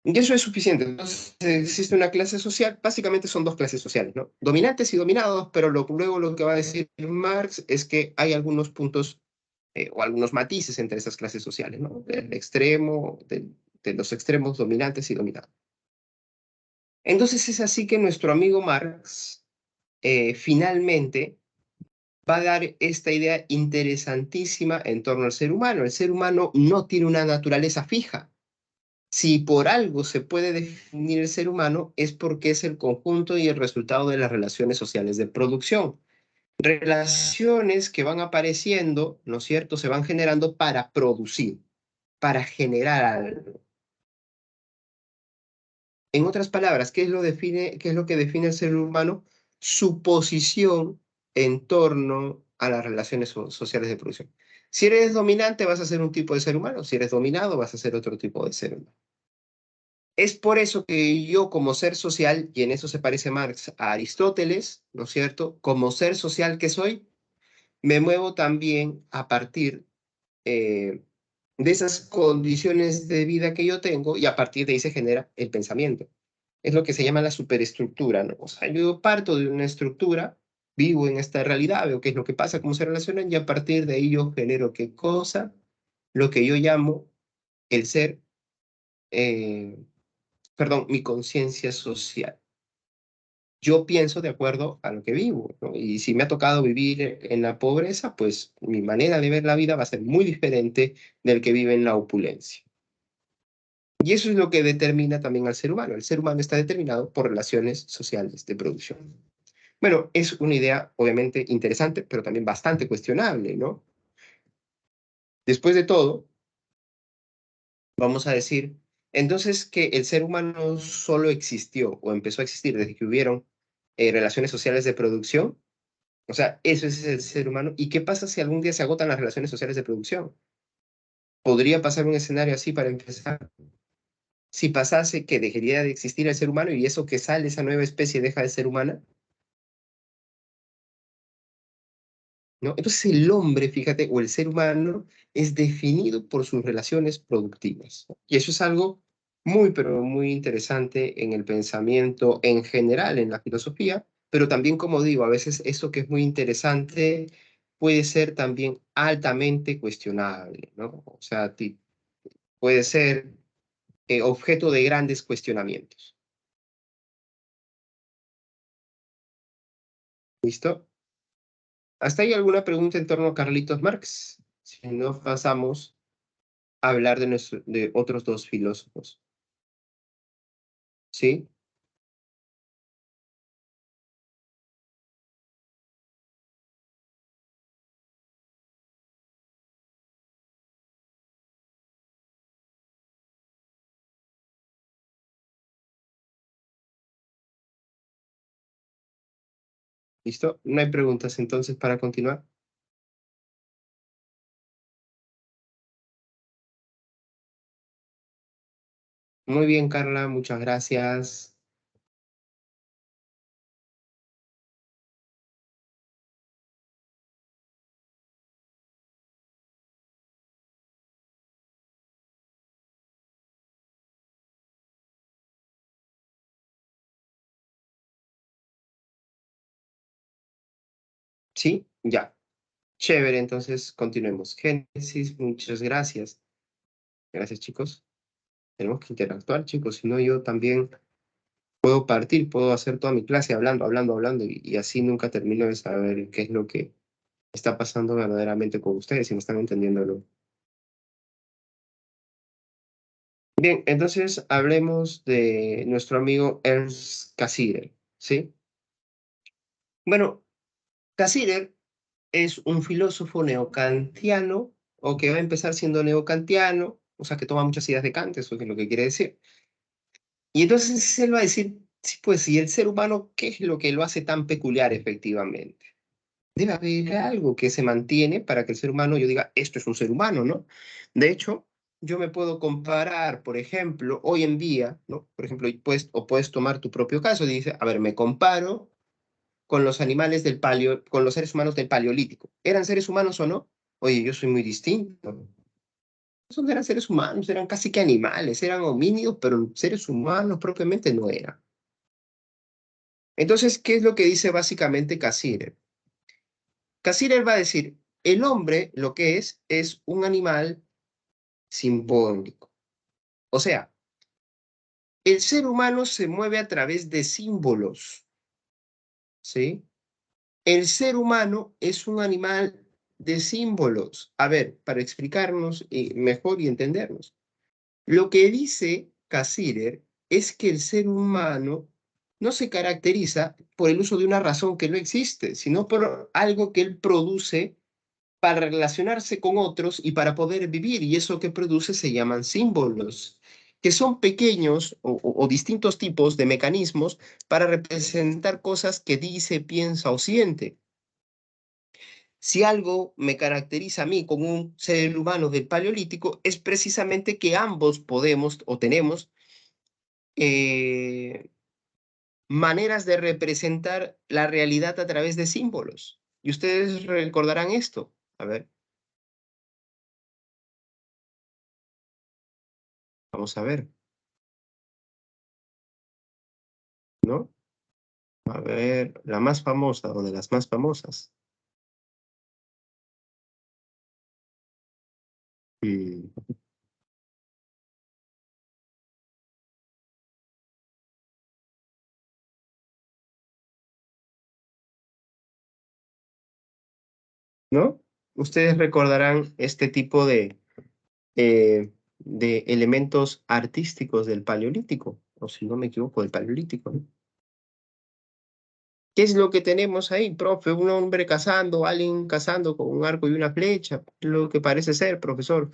Y eso es suficiente. Entonces, existe una clase social, básicamente son dos clases sociales, ¿no? Dominantes y dominados, pero luego lo que va a decir Marx es que hay algunos puntos o algunos matices entre esas clases sociales, ¿no? De los extremos dominantes y dominados. Entonces es así que nuestro amigo Marx finalmente va a dar esta idea interesantísima en torno al ser humano. El ser humano no tiene una naturaleza fija. Si por algo se puede definir el ser humano, es porque es el conjunto y el resultado de las relaciones sociales de producción. Relaciones que van apareciendo, ¿no es cierto?, se van generando para producir, para generar algo. En otras palabras, qué es lo que define el ser humano? Su posición en torno a las relaciones sociales de producción. Si eres dominante, vas a ser un tipo de ser humano. Si eres dominado, vas a ser otro tipo de ser humano. Es por eso que yo como ser social, y en eso se parece Marx a Aristóteles, ¿no es cierto? Como ser social que soy, me muevo también a partir eh, de esas condiciones de vida que yo tengo y a partir de ahí se genera el pensamiento. Es lo que se llama la superestructura, ¿no? O sea, yo parto de una estructura, vivo en esta realidad, veo qué es lo que pasa, cómo se relacionan y a partir de ahí yo genero qué cosa, lo que yo llamo el ser, eh, perdón, mi conciencia social. Yo pienso de acuerdo a lo que vivo, ¿no? Y si me ha tocado vivir en la pobreza, pues mi manera de ver la vida va a ser muy diferente del que vive en la opulencia. Y eso es lo que determina también al ser humano. El ser humano está determinado por relaciones sociales de producción. Bueno, es una idea obviamente interesante, pero también bastante cuestionable, ¿no? Después de todo, vamos a decir, entonces que el ser humano solo existió o empezó a existir desde que hubieron relaciones sociales de producción. O sea, eso es el ser humano. ¿Y qué pasa si algún día se agotan las relaciones sociales de producción? ¿Podría pasar un escenario así para empezar? Si pasase que dejaría de existir el ser humano y eso que sale, esa nueva especie, deja de ser humana, ¿no? Entonces el hombre, fíjate, o el ser humano es definido por sus relaciones productivas, ¿no? Y eso es algo muy, pero muy interesante en el pensamiento en general, en la filosofía, pero también, como digo, a veces eso que es muy interesante puede ser también altamente cuestionable, ¿no? O sea, puede ser objeto de grandes cuestionamientos. ¿Listo? ¿Hasta ahí alguna pregunta en torno a Carlitos Marx? Si no, pasamos a hablar de otros dos filósofos. ¿Sí? ¿Listo? No hay preguntas entonces para continuar. Muy bien, Carla, muchas gracias. ¿Sí? Ya. Chévere, entonces continuemos. Génesis, muchas gracias. Gracias, chicos. Tenemos que interactuar, chicos, si no yo también puedo partir, puedo hacer toda mi clase hablando, hablando, hablando y así nunca termino de saber qué es lo que está pasando verdaderamente con ustedes, si me están entendiendo o no. Bien, entonces hablemos de nuestro amigo Ernst Cassirer, ¿sí? Bueno, Cassirer es un filósofo neocantiano, o que va a empezar siendo neocantiano, o sea, que toma muchas ideas de Kant, eso es lo que quiere decir. Y entonces él va a decir, sí, pues, ¿y el ser humano qué es lo que lo hace tan peculiar efectivamente? Debe haber algo que se mantiene para que el ser humano, yo diga, esto es un ser humano, ¿no? De hecho, yo me puedo comparar, por ejemplo, hoy en día, ¿no? Por ejemplo, puedes tomar tu propio caso y dices, a ver, me comparo con los animales del con los seres humanos del Paleolítico. ¿Eran seres humanos o no? Oye, yo soy muy distinto. Esos no eran seres humanos, eran casi que animales, eran homínidos, pero seres humanos propiamente no eran. Entonces, ¿qué es lo que dice básicamente Cassirer? Cassirer va a decir, el hombre lo que es un animal simbólico. O sea, el ser humano se mueve a través de símbolos, ¿sí? El ser humano es un animal de símbolos. A ver, para explicarnos mejor y entendernos. Lo que dice Cassirer es que el ser humano no se caracteriza por el uso de una razón que no existe, sino por algo que él produce para relacionarse con otros y para poder vivir. Y eso que produce se llaman símbolos, que son pequeños o distintos tipos de mecanismos para representar cosas que dice, piensa o siente. Si algo me caracteriza a mí como un ser humano del Paleolítico, es precisamente que ambos podemos o tenemos eh, maneras de representar la realidad a través de símbolos. Y ustedes recordarán esto. A ver, vamos a ver, ¿no? A ver, la más famosa o de las más famosas. Mm, ¿no? Ustedes recordarán este tipo de elementos artísticos del Paleolítico, o si no me equivoco, del Paleolítico, ¿no? ¿Qué es lo que tenemos ahí, profe? Un hombre cazando, alguien cazando con un arco y una flecha, lo que parece ser, profesor.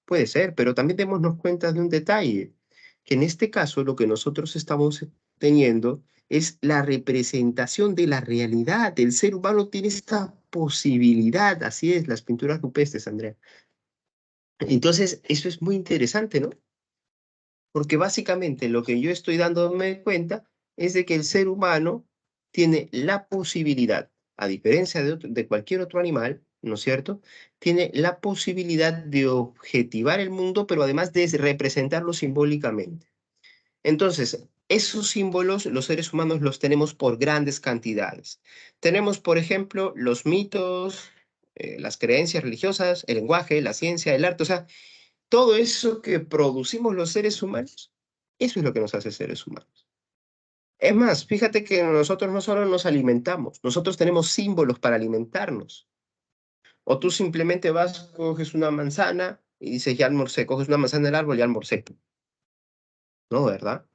Puede ser, pero también démonos cuenta de un detalle, que en este caso lo que nosotros estamos teniendo es la representación de la realidad. El ser humano tiene esta posibilidad, así es, las pinturas rupestres, Andrea. Entonces, eso es muy interesante, ¿no? Porque básicamente lo que yo estoy dándome cuenta es de que el ser humano tiene la posibilidad, a diferencia de cualquier otro animal, ¿no es cierto? Tiene la posibilidad de objetivar el mundo, pero además de representarlo simbólicamente. Entonces, esos símbolos los seres humanos los tenemos por grandes cantidades. Tenemos, por ejemplo, los mitos, las creencias religiosas, el lenguaje, la ciencia, el arte, o sea, todo eso que producimos los seres humanos, eso es lo que nos hace seres humanos. Es más, fíjate que nosotros no solo nos alimentamos, nosotros tenemos símbolos para alimentarnos. O tú simplemente vas, coges una manzana y dices, ya almorcé, coges una manzana del árbol y almorcé. No, ¿verdad?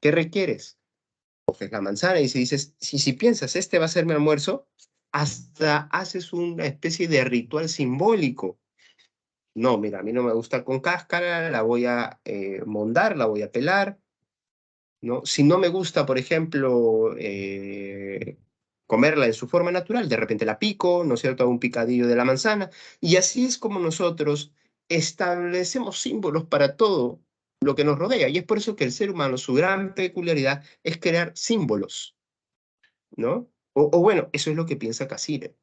¿Qué requieres? Coges la manzana y si dices, si piensas, este va a ser mi almuerzo, hasta haces una especie de ritual simbólico. No, mira, a mí no me gusta con cáscara, la voy a mondar, la voy a pelar, ¿no? Si no me gusta, por ejemplo, comerla en su forma natural, de repente la pico, ¿no es cierto? Hago un picadillo de la manzana. Y así es como nosotros establecemos símbolos para todo lo que nos rodea. Y es por eso que el ser humano, su gran peculiaridad es crear símbolos, ¿no? O bueno, eso es lo que piensa Cassirer.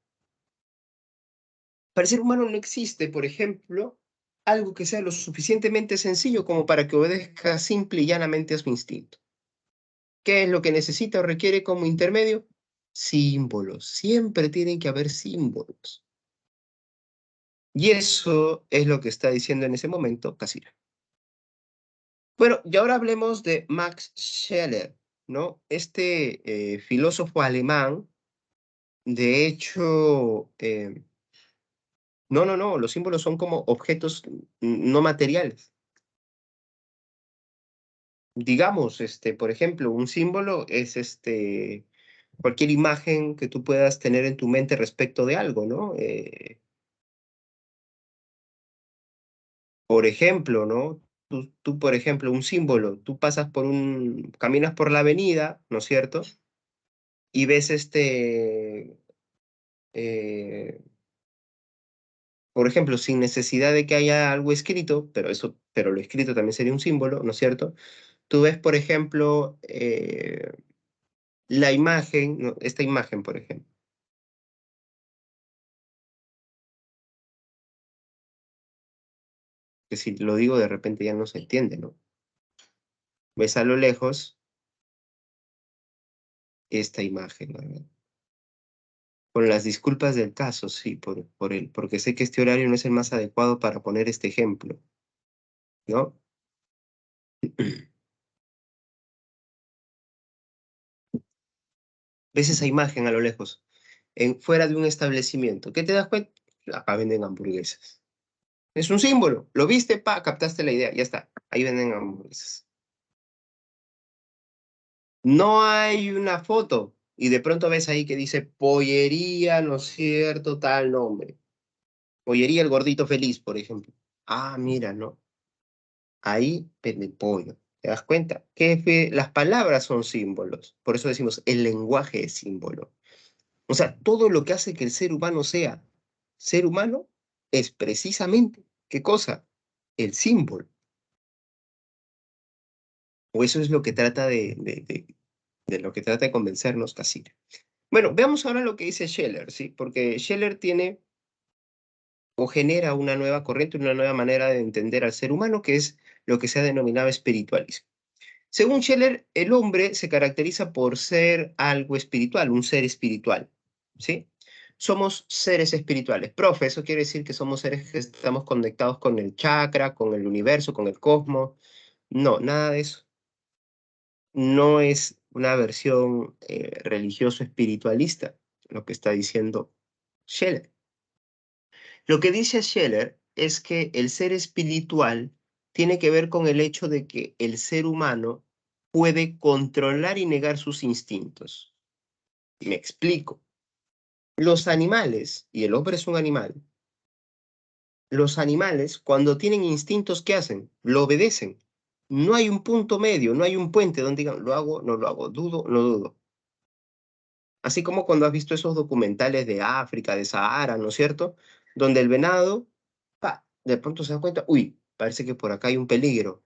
Para el ser humano no existe, por ejemplo, algo que sea lo suficientemente sencillo como para que obedezca simple y llanamente a su instinto. ¿Qué es lo que necesita o requiere como intermedio? Símbolos. Siempre tienen que haber símbolos. Y eso es lo que está diciendo en ese momento Cassirer. Bueno, y ahora hablemos de Max Scheler, ¿no? Este filósofo alemán, de hecho, No, no, no, los símbolos son como objetos no materiales. Digamos, por ejemplo, un símbolo es cualquier imagen que tú puedas tener en tu mente respecto de algo, ¿no? Por ejemplo, ¿no? Tú, por ejemplo, un símbolo, tú caminas por la avenida, ¿no es cierto? Y ves eh, por ejemplo, sin necesidad de que haya algo escrito, pero lo escrito también sería un símbolo, ¿no es cierto? Tú ves, por ejemplo, la imagen, ¿no? Esta imagen, por ejemplo, que si lo digo de repente ya no se entiende, ¿no? Ves a lo lejos esta imagen, ¿no? Con las disculpas del caso, sí, porque sé que este horario no es el más adecuado para poner este ejemplo, ¿no? Ves esa imagen a lo lejos, fuera de un establecimiento. ¿Qué te das cuenta? Acá venden hamburguesas. Es un símbolo. Lo viste, captaste la idea, ya está. Ahí venden hamburguesas. No hay una foto. Y de pronto ves ahí que dice pollería, ¿no es cierto? Tal nombre. Pollería El Gordito Feliz, por ejemplo. Ah, mira, ¿no? Ahí vende pollo. ¿Te das cuenta? Las palabras son símbolos. Por eso decimos, el lenguaje es símbolo. O sea, todo lo que hace que el ser humano sea ser humano es precisamente, ¿qué cosa? El símbolo. O eso es lo que trata de lo que trata de convencernos Cassirer. Bueno, veamos ahora lo que dice Scheller, ¿sí? Porque Scheller tiene o genera una nueva corriente, una nueva manera de entender al ser humano, que es lo que se ha denominado espiritualismo. Según Scheller, el hombre se caracteriza por ser algo espiritual, un ser espiritual, ¿sí? Somos seres espirituales. Profe, eso quiere decir que somos seres que estamos conectados con el chakra, con el universo, con el cosmos. No, nada de eso. No es una versión religioso-espiritualista lo que está diciendo Scheller. Lo que dice Scheller es que el ser espiritual tiene que ver con el hecho de que el ser humano puede controlar y negar sus instintos. Me explico. Los animales, y el hombre es un animal, los animales cuando tienen instintos, ¿qué hacen? Lo obedecen. No hay un punto medio, no hay un puente donde digan, lo hago, no lo hago, dudo, no dudo. Así como cuando has visto esos documentales de África, de Sahara, ¿no es cierto? Donde el venado, de pronto se da cuenta, uy, parece que por acá hay un peligro.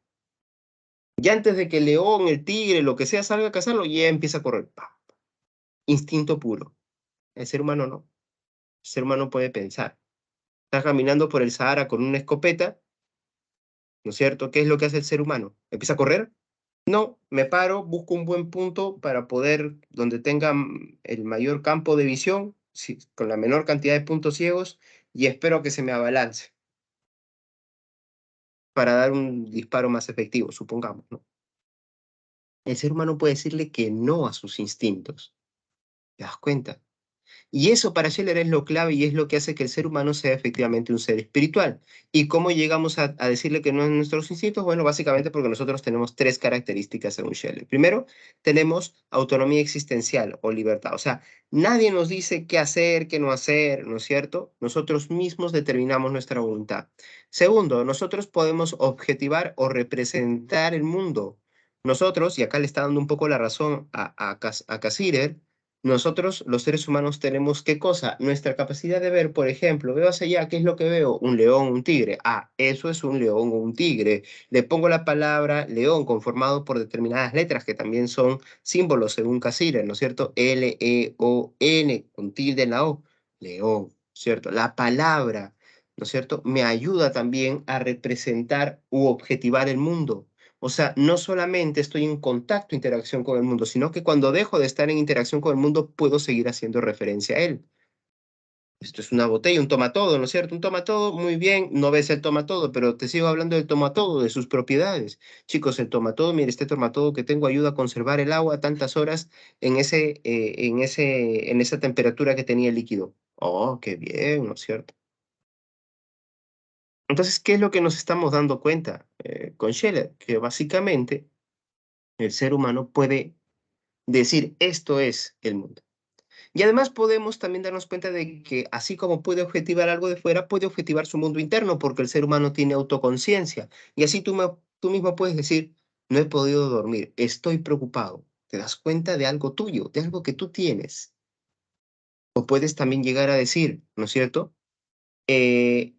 Ya antes de que el león, el tigre, lo que sea, salga a cazarlo, ya empieza a correr. Instinto puro. El ser humano no. El ser humano puede pensar. Está caminando por el Sahara con una escopeta, ¿no es cierto? ¿Qué es lo que hace el ser humano? ¿Empieza a correr? No, me paro, busco un buen punto para poder, donde tenga el mayor campo de visión, con la menor cantidad de puntos ciegos, y espero que se me abalance para dar un disparo más efectivo, supongamos, ¿no? El ser humano puede decirle que no a sus instintos. ¿Te das cuenta? Y eso para Scheller es lo clave y es lo que hace que el ser humano sea efectivamente un ser espiritual. ¿Y cómo llegamos a decirle que no es nuestros instintos? Bueno, básicamente porque nosotros tenemos tres características según Scheller. Primero, tenemos autonomía existencial o libertad. O sea, nadie nos dice qué hacer, qué no hacer, ¿no es cierto? Nosotros mismos determinamos nuestra voluntad. Segundo, nosotros podemos objetivar o representar el mundo. Nosotros, y acá le está dando un poco la razón a Cassirer, nosotros, los seres humanos, tenemos qué cosa? Nuestra capacidad de ver, por ejemplo, veo hacia allá, ¿qué es lo que veo? Un león, un tigre. Ah, eso es un león o un tigre. Le pongo la palabra león conformado por determinadas letras que también son símbolos según Cassirer, ¿no es cierto? L-E-O-N, con tilde en la O. León, ¿cierto? La palabra, ¿no es cierto? Me ayuda también a representar u objetivar el mundo. O sea, no solamente estoy en contacto, interacción con el mundo, sino que cuando dejo de estar en interacción con el mundo, puedo seguir haciendo referencia a él. Esto es una botella, un tomatodo, ¿no es cierto? Un tomatodo, muy bien, no ves el tomatodo, pero te sigo hablando del tomatodo, de sus propiedades. Chicos, el tomatodo, mire, este tomatodo que tengo ayuda a conservar el agua tantas horas en esa temperatura que tenía el líquido. Oh, qué bien, ¿no es cierto? Entonces, ¿qué es lo que nos estamos dando cuenta con Scheller? Que básicamente el ser humano puede decir, esto es el mundo. Y además podemos también darnos cuenta de que así como puede objetivar algo de fuera, puede objetivar su mundo interno, porque el ser humano tiene autoconciencia. Y así tú mismo puedes decir, no he podido dormir, estoy preocupado. Te das cuenta de algo tuyo, de algo que tú tienes. O puedes también llegar a decir, ¿no es cierto? Eh,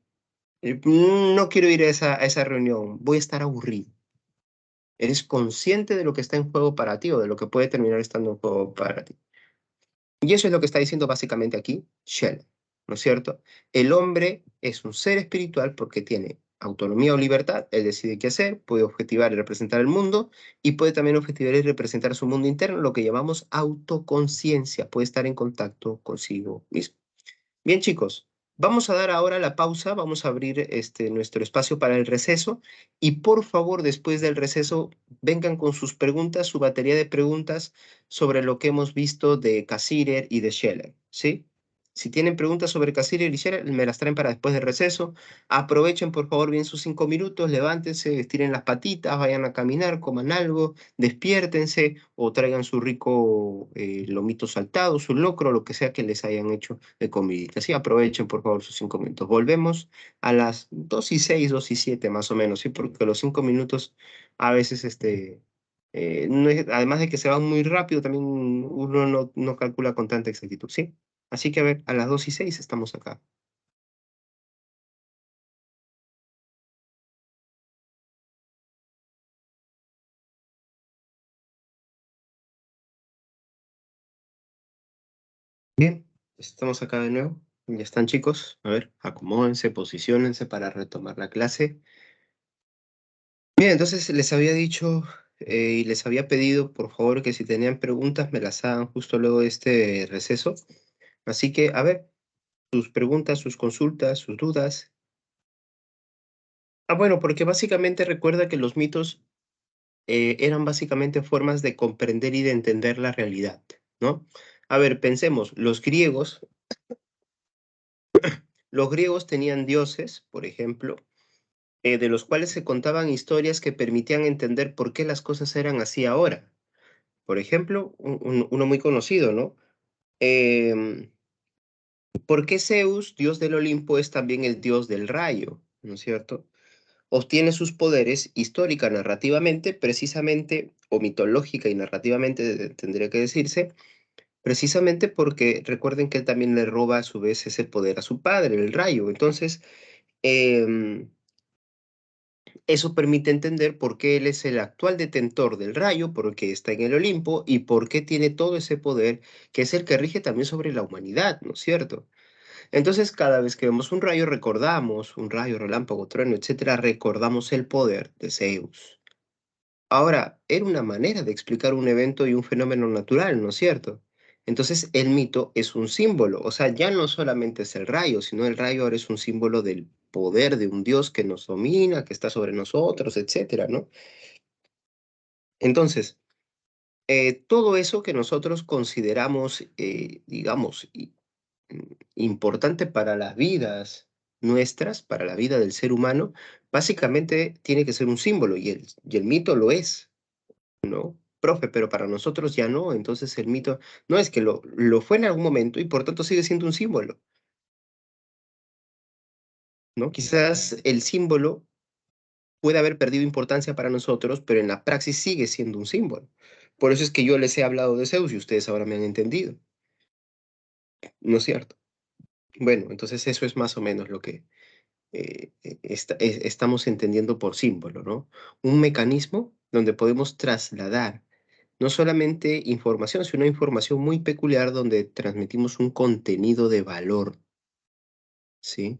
no quiero ir a esa reunión, voy a estar aburrido. Eres consciente de lo que está en juego para ti o de lo que puede terminar estando en juego para ti. Y eso es lo que está diciendo básicamente aquí Shell, ¿no es cierto? El hombre es un ser espiritual porque tiene autonomía o libertad, él decide qué hacer, puede objetivar y representar el mundo, y puede también objetivar y representar su mundo interno, lo que llamamos autoconciencia, puede estar en contacto consigo mismo. Bien, chicos, vamos a dar ahora la pausa, vamos a abrir nuestro espacio para el receso y por favor, después del receso, vengan con sus preguntas, su batería de preguntas sobre lo que hemos visto de Cassirer y de Scheller, ¿sí? Si tienen preguntas sobre Cassirer y Scheller, me las traen para después del receso. Aprovechen, por favor, bien sus 5 minutos, levántense, estiren las patitas, vayan a caminar, coman algo, despiértense o traigan su rico lomito saltado, su locro, lo que sea que les hayan hecho de comidita. Sí, aprovechen por favor sus 5 minutos. Volvemos a las 2:06, 2:07 más o menos, ¿sí? Porque los 5 minutos a veces, además de que se van muy rápido, también uno no calcula con tanta exactitud, ¿sí? Así que a ver, a las 2:06 estamos acá. Bien, estamos acá de nuevo. Ya están, chicos. A ver, acomódense, posiciónense para retomar la clase. Bien, entonces les había dicho y les había pedido, por favor, que si tenían preguntas me las hagan justo luego de este receso. Así que, a ver, sus preguntas, sus consultas, sus dudas. Bueno, porque básicamente recuerda que los mitos eran básicamente formas de comprender y de entender la realidad, ¿no? A ver, pensemos, los griegos tenían dioses, por ejemplo, de los cuales se contaban historias que permitían entender por qué las cosas eran así ahora. Por ejemplo, uno muy conocido, ¿no? Em, ¿Por qué Zeus, dios del Olimpo, es también el dios del rayo? ¿No es cierto? Obtiene sus poderes histórica, narrativamente, precisamente, o mitológica y narrativamente tendría que decirse, precisamente porque recuerden que él también le roba a su vez ese poder a su padre, el rayo. Entonces, em, eso permite entender por qué él es el actual detentor del rayo, por qué está en el Olimpo y por qué tiene todo ese poder que es el que rige también sobre la humanidad, ¿no es cierto? Entonces, cada vez que vemos un rayo, recordamos, un rayo, relámpago, trueno, etcétera, recordamos el poder de Zeus. Ahora, era una manera de explicar un evento y un fenómeno natural, ¿no es cierto? Entonces, el mito es un símbolo, o sea, ya no solamente es el rayo, sino el rayo ahora es un símbolo del poder de un Dios que nos domina, que está sobre nosotros, etcétera, ¿no? Entonces, todo eso que nosotros consideramos, digamos, importante para las vidas nuestras, para la vida del ser humano, básicamente tiene que ser un símbolo y el mito lo es, ¿no? Profe, pero para nosotros ya no, entonces el mito no es que lo fue en algún momento y por tanto sigue siendo un símbolo, ¿no? Quizás el símbolo puede haber perdido importancia para nosotros, pero en la praxis sigue siendo un símbolo. Por eso es que yo les he hablado de Zeus y ustedes ahora me han entendido, ¿no es cierto? Bueno, entonces eso es más o menos lo que estamos entendiendo por símbolo, ¿no? Un mecanismo donde podemos trasladar no solamente información, sino información muy peculiar donde transmitimos un contenido de valor, ¿sí?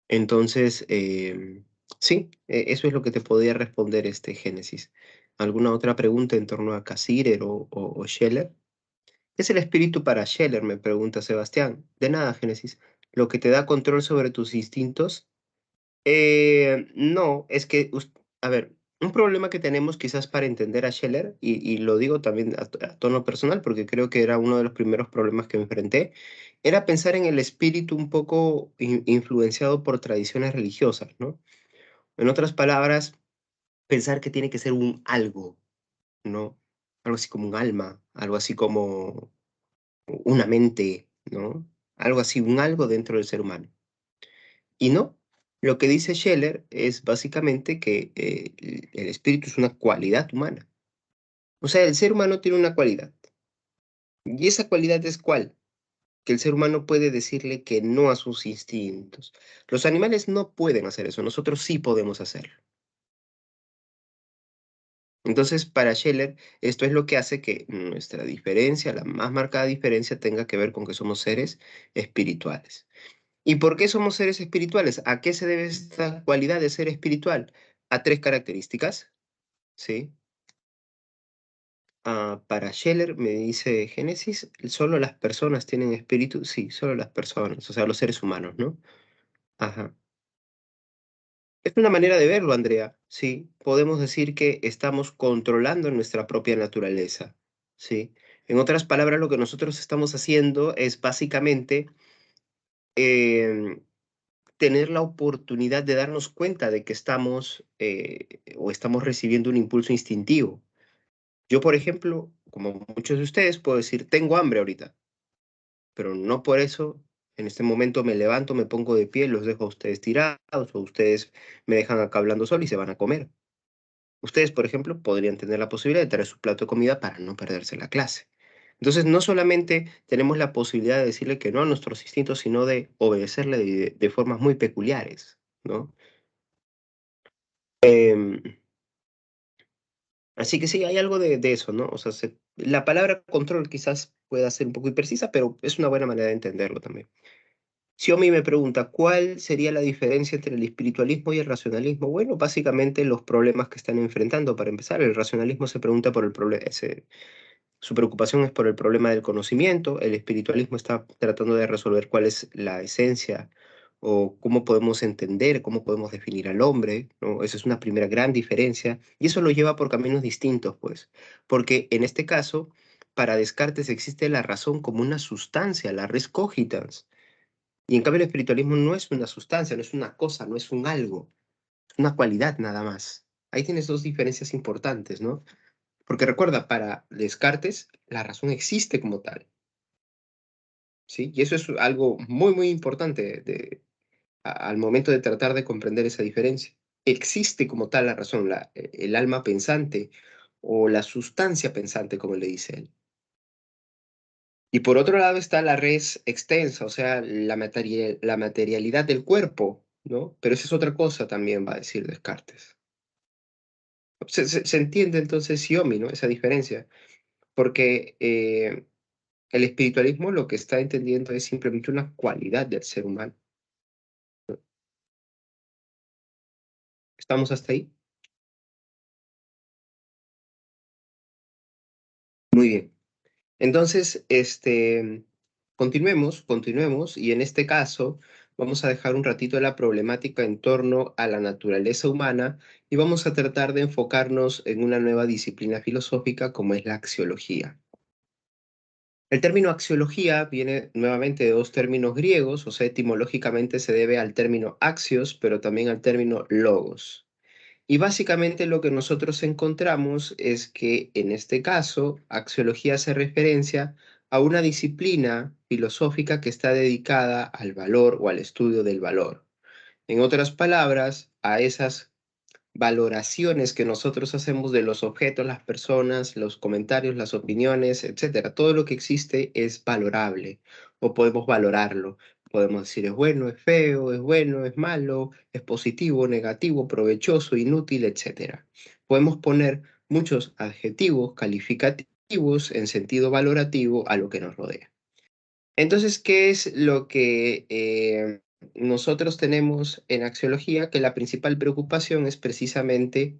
Entonces, sí, eso es lo que te podría responder este Génesis. ¿Alguna otra pregunta en torno a Cassirer o Scheller? ¿Qué es el espíritu para Scheller? Me pregunta Sebastián. De nada, Génesis. Lo que te da control sobre tus instintos. No, es que, a ver, Un problema que tenemos quizás para entender a Scheller, y lo digo también a tono personal, porque creo que era uno de los primeros problemas que enfrenté, era pensar en el espíritu un poco influenciado por tradiciones religiosas, ¿no? En otras palabras, pensar que tiene que ser un algo, ¿no? Algo así como un alma, algo así como una mente, ¿no? Algo así, un algo dentro del ser humano. Y no, lo que dice Scheller es básicamente que el espíritu es una cualidad humana. O sea, el ser humano tiene una cualidad. ¿Y esa cualidad es cuál? Que el ser humano puede decirle que no a sus instintos. Los animales no pueden hacer eso, nosotros sí podemos hacerlo. Entonces, para Scheller, esto es lo que hace que nuestra diferencia, la más marcada diferencia, tenga que ver con que somos seres espirituales. ¿Y por qué somos seres espirituales? ¿A qué se debe esta cualidad de ser espiritual? A tres características, ¿sí? Para Scheller, me dice Génesis, solo las personas tienen espíritu. Sí, solo las personas, o sea, los seres humanos, ¿no? Ajá. Es una manera de verlo, Andrea. Sí, podemos decir que estamos controlando nuestra propia naturaleza. Sí. En otras palabras, lo que nosotros estamos haciendo es básicamente em, tener la oportunidad de darnos cuenta de que estamos o estamos recibiendo un impulso instintivo. Yo, por ejemplo, como muchos de ustedes, puedo decir, tengo hambre ahorita, pero no por eso en este momento me levanto, me pongo de pie, los dejo a ustedes tirados o ustedes me dejan acá hablando solo y se van a comer. Ustedes, por ejemplo, podrían tener la posibilidad de traer su plato de comida para no perderse la clase. Entonces, no solamente tenemos la posibilidad de decirle que no a nuestros instintos, sino de obedecerle de formas muy peculiares, ¿no? Em, Así que sí, hay algo de eso, ¿no? O sea, la palabra control quizás pueda ser un poco imprecisa, pero es una buena manera de entenderlo también. Xiomi me pregunta, ¿cuál sería la diferencia entre el espiritualismo y el racionalismo? Bueno, básicamente los problemas que están enfrentando. Para empezar, el racionalismo se pregunta por el problema, su preocupación es por el problema del conocimiento, el espiritualismo está tratando de resolver cuál es la esencia o cómo podemos entender, cómo podemos definir al hombre, ¿no? Esa es una primera gran diferencia y eso lo lleva por caminos distintos, pues, porque en este caso, para Descartes existe la razón como una sustancia, la res cogitans, y en cambio el espiritualismo no es una sustancia, no es una cosa, no es un algo, es una cualidad nada más. Ahí tienes dos diferencias importantes, ¿no? Porque recuerda, para Descartes, la razón existe como tal, ¿sí? Y eso es algo muy, muy importante al momento de tratar de comprender esa diferencia. Existe como tal la razón, el alma pensante o la sustancia pensante, como le dice él. Y por otro lado está la res extensa, o sea, la materialidad del cuerpo, ¿no? Pero esa es otra cosa también, va a decir Descartes. Se entiende entonces Xiaomi, ¿no? Esa diferencia, porque el espiritualismo lo que está entendiendo es simplemente una cualidad del ser humano. ¿Estamos hasta ahí? Muy bien. Entonces, continuemos, y en este caso vamos a dejar un ratito la problemática en torno a la naturaleza humana y vamos a tratar de enfocarnos en una nueva disciplina filosófica como es la axiología. El término axiología viene nuevamente de dos términos griegos, o sea, etimológicamente se debe al término axios, pero también al término logos. Y básicamente lo que nosotros encontramos es que en este caso, axiología hace referencia a una disciplina filosófica que está dedicada al valor o al estudio del valor. En otras palabras, a esas valoraciones que nosotros hacemos de los objetos, las personas, los comentarios, las opiniones, etcétera. Todo lo que existe es valorable o podemos valorarlo. Podemos decir es bueno, es malo, es positivo, negativo, provechoso, inútil, etcétera. Podemos poner muchos adjetivos calificativos en sentido valorativo a lo que nos rodea. Entonces, ¿qué es lo que nosotros tenemos en axiología? Que la principal preocupación es precisamente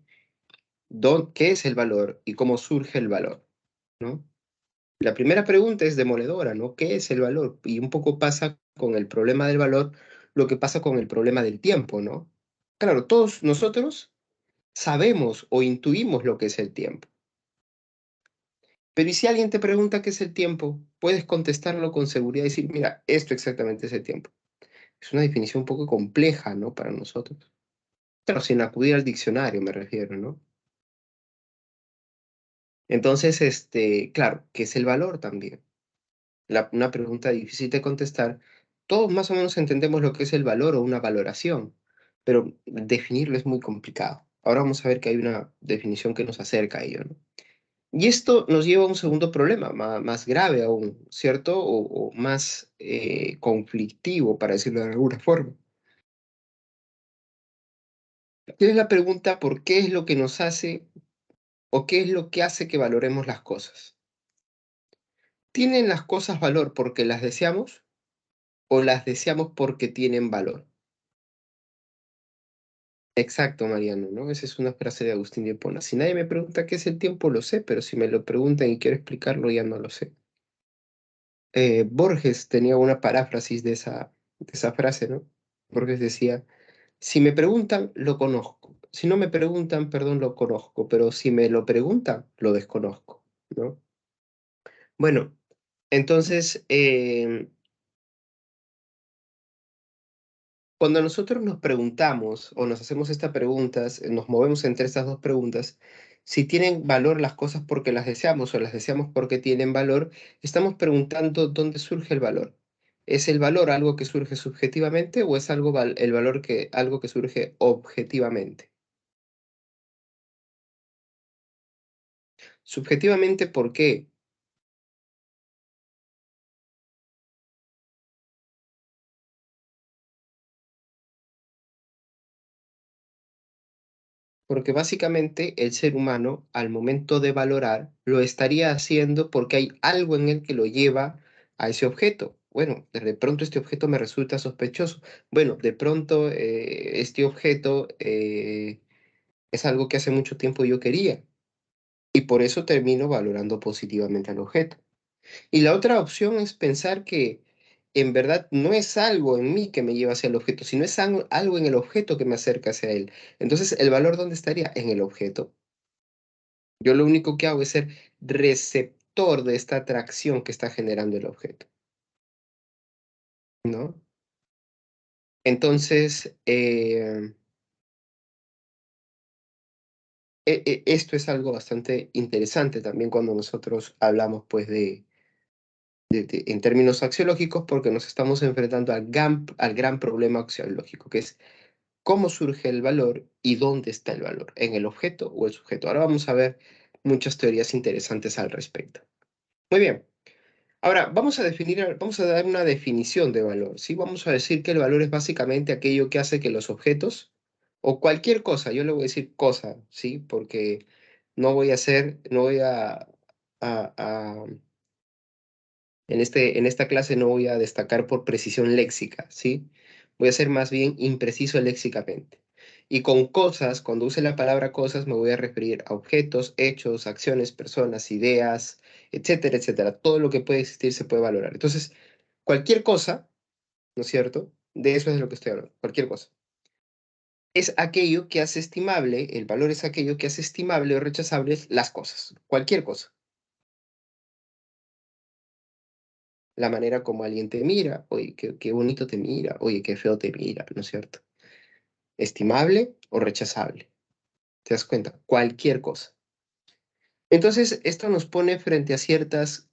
qué es el valor y cómo surge el valor, ¿no? La primera pregunta es demoledora, ¿no? ¿Qué es el valor? Y un poco pasa con el problema del valor lo que pasa con el problema del tiempo, ¿no? Claro, todos nosotros sabemos o intuimos lo que es el tiempo. Pero ¿y si alguien te pregunta qué es el tiempo? Puedes contestarlo con seguridad y decir, mira, esto exactamente es el tiempo. Es una definición un poco compleja, ¿no? Para nosotros. Pero sin acudir al diccionario, me refiero, ¿no? Entonces, claro, ¿qué es el valor también? Una pregunta difícil de contestar. Todos más o menos entendemos lo que es el valor o una valoración, pero definirlo es muy complicado. Ahora vamos a ver que hay una definición que nos acerca a ello, ¿no? Y esto nos lleva a un segundo problema, más grave aún, ¿cierto? O más conflictivo, para decirlo de alguna forma. Tienes la pregunta, ¿por qué es lo que nos hace o qué es lo que hace que valoremos las cosas? ¿Tienen las cosas valor porque las deseamos o las deseamos porque tienen valor? Exacto, Mariano, ¿no? Esa es una frase de Agustín de Hipona. Si nadie me pregunta qué es el tiempo, lo sé, pero si me lo preguntan y quiero explicarlo, ya no lo sé. Borges tenía una paráfrasis de esa frase, ¿no? Borges decía, si me preguntan, lo conozco. Si no me preguntan, perdón, lo conozco, pero si me lo preguntan, lo desconozco, ¿no? Bueno, entonces, cuando nosotros nos preguntamos o nos hacemos estas preguntas, nos movemos entre estas dos preguntas, si tienen valor las cosas porque las deseamos o las deseamos porque tienen valor, estamos preguntando dónde surge el valor. ¿Es el valor algo que surge subjetivamente o es el valor algo que surge objetivamente? Subjetivamente, ¿por qué? Porque básicamente el ser humano, al momento de valorar, lo estaría haciendo porque hay algo en él que lo lleva a ese objeto. Bueno, de pronto este objeto me resulta sospechoso. Bueno, de pronto este objeto es algo que hace mucho tiempo yo quería y por eso termino valorando positivamente al objeto. Y la otra opción es pensar que en verdad no es algo en mí que me lleva hacia el objeto, sino es algo en el objeto que me acerca hacia él. Entonces, ¿el valor dónde estaría? En el objeto. Yo lo único que hago es ser receptor de esta atracción que está generando el objeto, ¿no? Entonces, esto es algo bastante interesante también cuando nosotros hablamos, pues, en términos axiológicos, porque nos estamos enfrentando al gran problema axiológico, que es cómo surge el valor y dónde está el valor, en el objeto o el sujeto. Ahora vamos a ver muchas teorías interesantes al respecto. Muy bien. Ahora, vamos a dar una definición de valor, ¿sí? Vamos a decir que el valor es básicamente aquello que hace que los objetos o cualquier cosa, yo le voy a decir cosa, ¿sí? Porque no voy a en esta clase no voy a destacar por precisión léxica, ¿sí? Voy a ser más bien impreciso léxicamente. Y con cosas, cuando use la palabra cosas, me voy a referir a objetos, hechos, acciones, personas, ideas, etcétera, etcétera. Todo lo que puede existir se puede valorar. Entonces, cualquier cosa, ¿no es cierto? De eso es de lo que estoy hablando, cualquier cosa. Es aquello que hace estimable, el valor es aquello que hace estimable o rechazable las cosas, cualquier cosa. La manera como alguien te mira, oye, qué bonito te mira, oye, qué feo te mira, ¿no es cierto? Estimable o rechazable. ¿Te das cuenta? Cualquier cosa. Entonces, esto nos pone frente a ciertas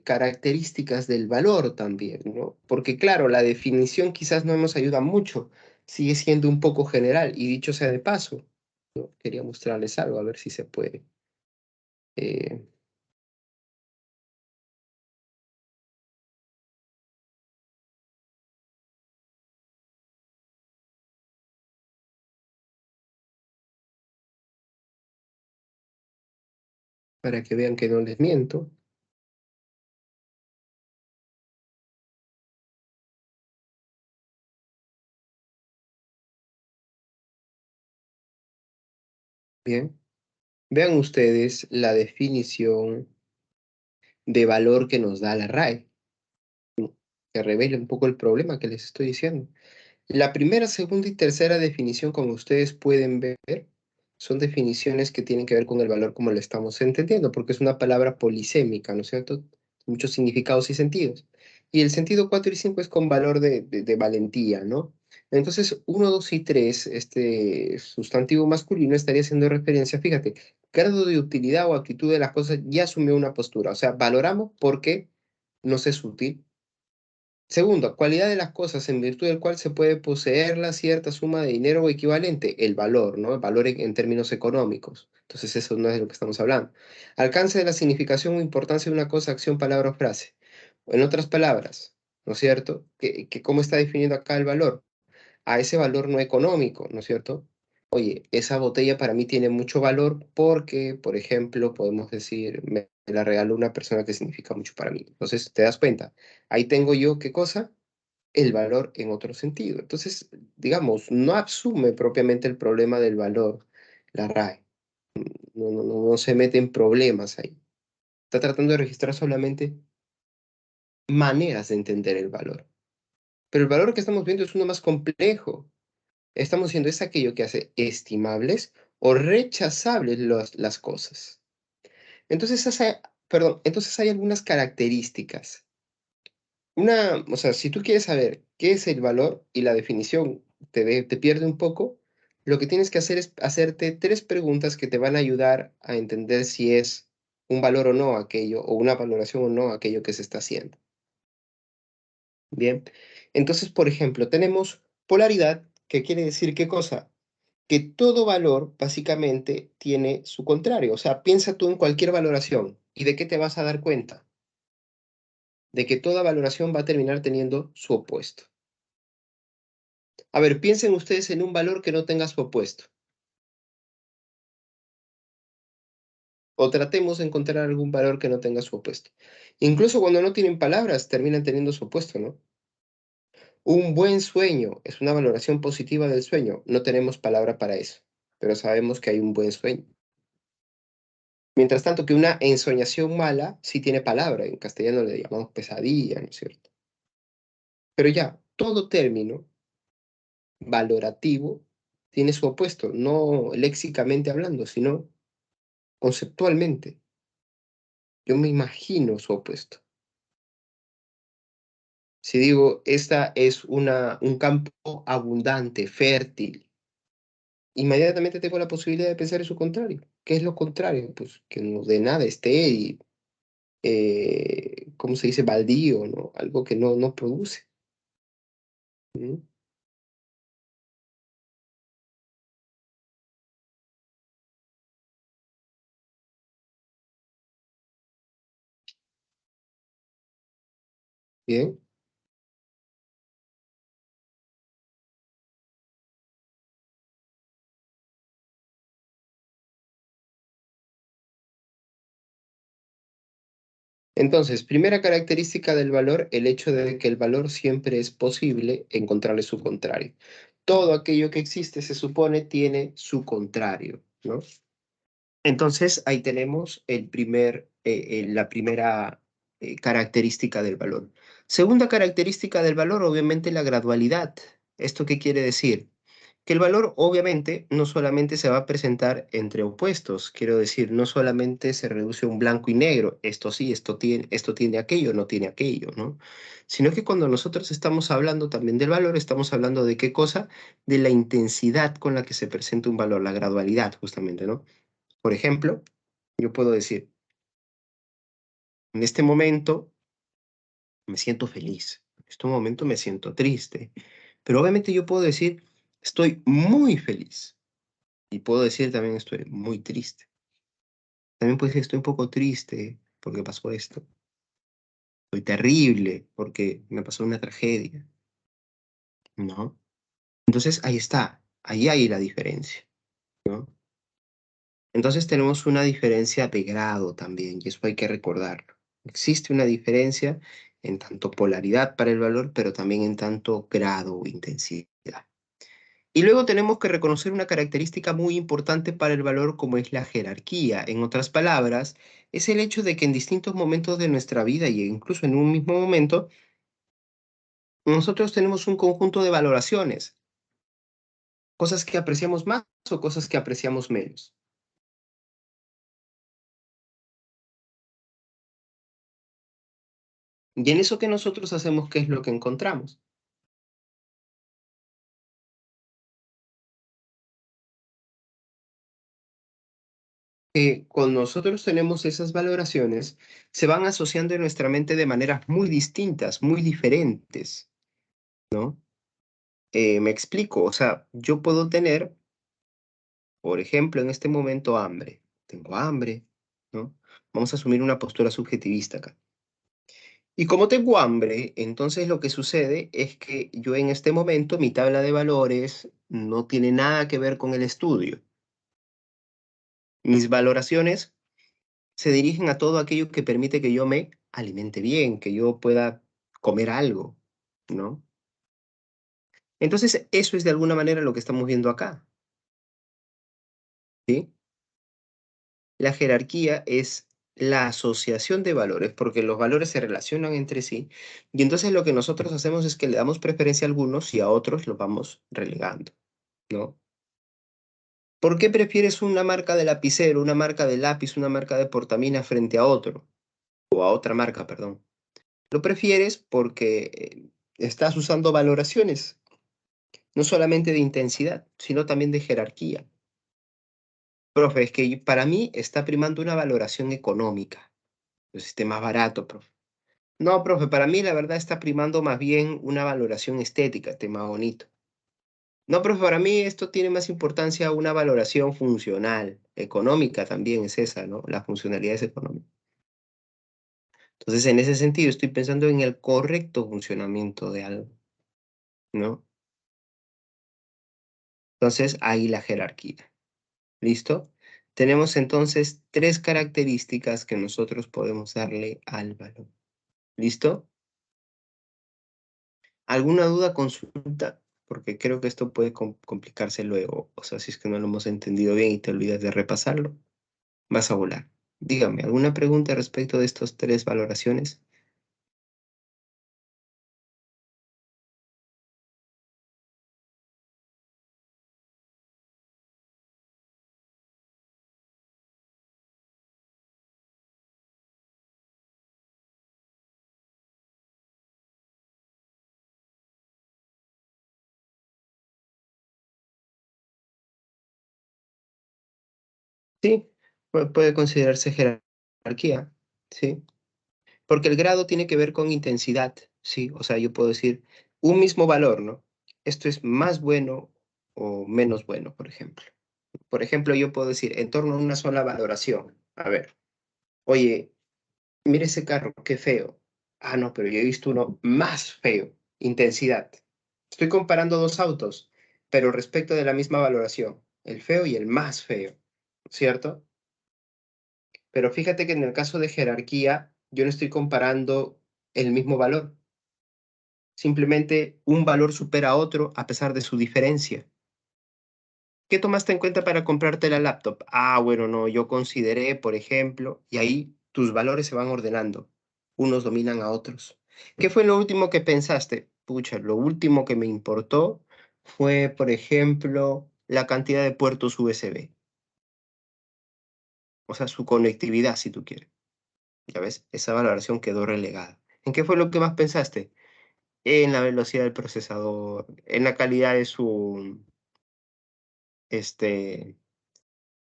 características del valor también, ¿no? Porque claro, la definición quizás no nos ayuda mucho, sigue siendo un poco general, y dicho sea de paso, ¿no? Quería mostrarles algo, a ver si se puede, eh, para que vean que no les miento. Bien, vean ustedes la definición de valor que nos da la RAE, que revela un poco el problema que les estoy diciendo. La primera, segunda y tercera definición, como ustedes pueden ver, son definiciones que tienen que ver con el valor como lo estamos entendiendo, porque es una palabra polisémica, ¿no es cierto? Muchos significados y sentidos. Y el sentido 4 y 5 es con valor de valentía, ¿no? Entonces, uno, 2 y 3, este sustantivo masculino estaría haciendo referencia, fíjate, grado de utilidad o actitud de las cosas ya asumió una postura, o sea, valoramos porque nos es útil. Segundo, cualidad de las cosas en virtud del cual se puede poseerla cierta suma de dinero o equivalente, el valor, ¿no? El valor en términos económicos. Entonces eso no es de lo que estamos hablando. Alcance de la significación o importancia de una cosa, acción, palabra o frase. En otras palabras, ¿no es cierto? ¿Cómo está definiendo acá el valor? A ese valor no económico, ¿no es cierto? Oye, esa botella para mí tiene mucho valor porque, por ejemplo, podemos decir, me la regaló una persona que significa mucho para mí. Entonces, ¿te das cuenta? Ahí tengo yo, ¿qué cosa? El valor en otro sentido. Entonces, digamos, no asume propiamente el problema del valor la RAE. No se mete en problemas ahí. Está tratando de registrar solamente maneras de entender el valor. Pero el valor que estamos viendo es uno más complejo. Estamos diciendo es aquello que hace estimables o rechazables las cosas. Entonces, entonces hay algunas características. O sea, si tú quieres saber qué es el valor y la definición te pierde un poco, lo que tienes que hacer es hacerte 3 preguntas que te van a ayudar a entender si es un valor o no aquello, o una valoración o no aquello que se está haciendo. Bien. Entonces, por ejemplo, tenemos polaridad, que quiere decir ¿qué cosa? Que todo valor básicamente tiene su contrario. O sea, piensa tú en cualquier valoración. ¿Y de qué te vas a dar cuenta? De que toda valoración va a terminar teniendo su opuesto. A ver, piensen ustedes en un valor que no tenga su opuesto. O tratemos de encontrar algún valor que no tenga su opuesto. Incluso cuando no tienen palabras, terminan teniendo su opuesto, ¿no? Un buen sueño es una valoración positiva del sueño. No tenemos palabra para eso, pero sabemos que hay un buen sueño. Mientras tanto que una ensoñación mala sí tiene palabra. En castellano le llamamos pesadilla, ¿no es cierto? Pero ya, todo término valorativo tiene su opuesto, no léxicamente hablando, sino conceptualmente. Yo me imagino su opuesto. Si digo, esta es un campo abundante, fértil, inmediatamente tengo la posibilidad de pensar en su contrario. ¿Qué es lo contrario? Pues que no de nada esté y, ¿cómo se dice? Baldío, ¿no? Algo que no produce. ¿Mm? Bien. Entonces, primera característica del valor, el hecho de que el valor siempre es posible encontrarle su contrario. Todo aquello que existe se supone tiene su contrario, ¿no? Entonces, ahí tenemos la primera característica del valor. Segunda característica del valor, obviamente, la gradualidad. ¿Esto qué quiere decir? Que el valor, obviamente, no solamente se va a presentar entre opuestos, quiero decir, no solamente se reduce a un blanco y negro, esto sí, esto tiene aquello, no tiene aquello, ¿no? Sino que cuando nosotros estamos hablando también del valor, estamos hablando de qué cosa, de la intensidad con la que se presenta un valor, la gradualidad, justamente, ¿no? Por ejemplo, yo puedo decir, en este momento me siento feliz, en este momento me siento triste, pero obviamente yo puedo decir, estoy muy feliz y puedo decir también estoy muy triste. También puedo decir, estoy un poco triste porque pasó esto. Estoy terrible porque me pasó una tragedia, ¿no? Entonces ahí está, ahí hay la diferencia, ¿no? Entonces tenemos una diferencia de grado también, y eso hay que recordarlo. Existe una diferencia en tanto polaridad para el valor, pero también en tanto grado o intensidad. Y luego tenemos que reconocer una característica muy importante para el valor como es la jerarquía. En otras palabras, es el hecho de que en distintos momentos de nuestra vida y incluso en un mismo momento, nosotros tenemos un conjunto de valoraciones. cosas que apreciamos más o cosas que apreciamos menos. Y en eso que nosotros hacemos, ¿qué es lo que encontramos? Que cuando nosotros tenemos esas valoraciones, se van asociando en nuestra mente de maneras muy distintas, muy diferentes, ¿no? Me explico, o sea, yo puedo tener, por ejemplo, en este momento hambre. Tengo hambre, ¿no? Vamos a asumir una postura subjetivista acá. Y como tengo hambre, entonces lo que sucede es que yo en este momento, mi tabla de valores no tiene nada que ver con el estudio. Mis valoraciones se dirigen a todo aquello que permite que yo me alimente bien, que yo pueda comer algo, ¿no? Entonces, eso es de alguna manera lo que estamos viendo acá, ¿sí? La jerarquía es la asociación de valores, porque los valores se relacionan entre sí, y entonces lo que nosotros hacemos es que le damos preferencia a algunos y a otros los vamos relegando, ¿no? ¿Por qué prefieres una marca de lapicero, una marca de lápiz, una marca de portamina frente a otro? O a otra marca, perdón. Lo prefieres porque estás usando valoraciones, no solamente de intensidad, sino también de jerarquía. Profe, es que para mí está primando una valoración económica. Pues esté más barato, profe. No, profe, para mí la verdad está primando más bien una valoración estética, esté más bonito. No, profe, para mí esto tiene más importancia una valoración funcional, económica también es esa, ¿no? La funcionalidad es económica. Entonces, en ese sentido, estoy pensando en el correcto funcionamiento de algo, ¿no? Entonces, ahí la jerarquía. ¿Listo? Tenemos entonces tres características que nosotros podemos darle al valor. ¿Listo? ¿Alguna duda, consulta? Porque creo que esto puede complicarse luego. O sea, si es que no lo hemos entendido bien y te olvidas de repasarlo, vas a volar. Dígame, ¿alguna pregunta respecto de estas tres valoraciones? Sí, puede considerarse jerarquía, sí. Porque el grado tiene que ver con intensidad, sí. O sea, yo puedo decir un mismo valor, ¿no? Esto es más bueno o menos bueno, por ejemplo. Por ejemplo, yo puedo decir en torno a una sola valoración. A ver, oye, mira ese carro, qué feo. Ah, no, pero yo he visto uno más feo. Intensidad. Estoy comparando dos autos, pero respecto de la misma valoración, el feo y el más feo, ¿cierto? Pero fíjate que en el caso de jerarquía, yo no estoy comparando el mismo valor. Simplemente un valor supera a otro a pesar de su diferencia. ¿Qué tomaste en cuenta para comprarte la laptop? Ah, bueno, no, yo consideré, por ejemplo, y ahí tus valores se van ordenando. Unos dominan a otros. ¿Qué fue lo último que pensaste? Pucha, lo último que me importó fue, por ejemplo, la cantidad de puertos USB, o sea, su conectividad, si tú quieres. Ya ves, esa valoración quedó relegada. ¿En qué fue lo que más pensaste? En la velocidad del procesador, en la calidad de su, este,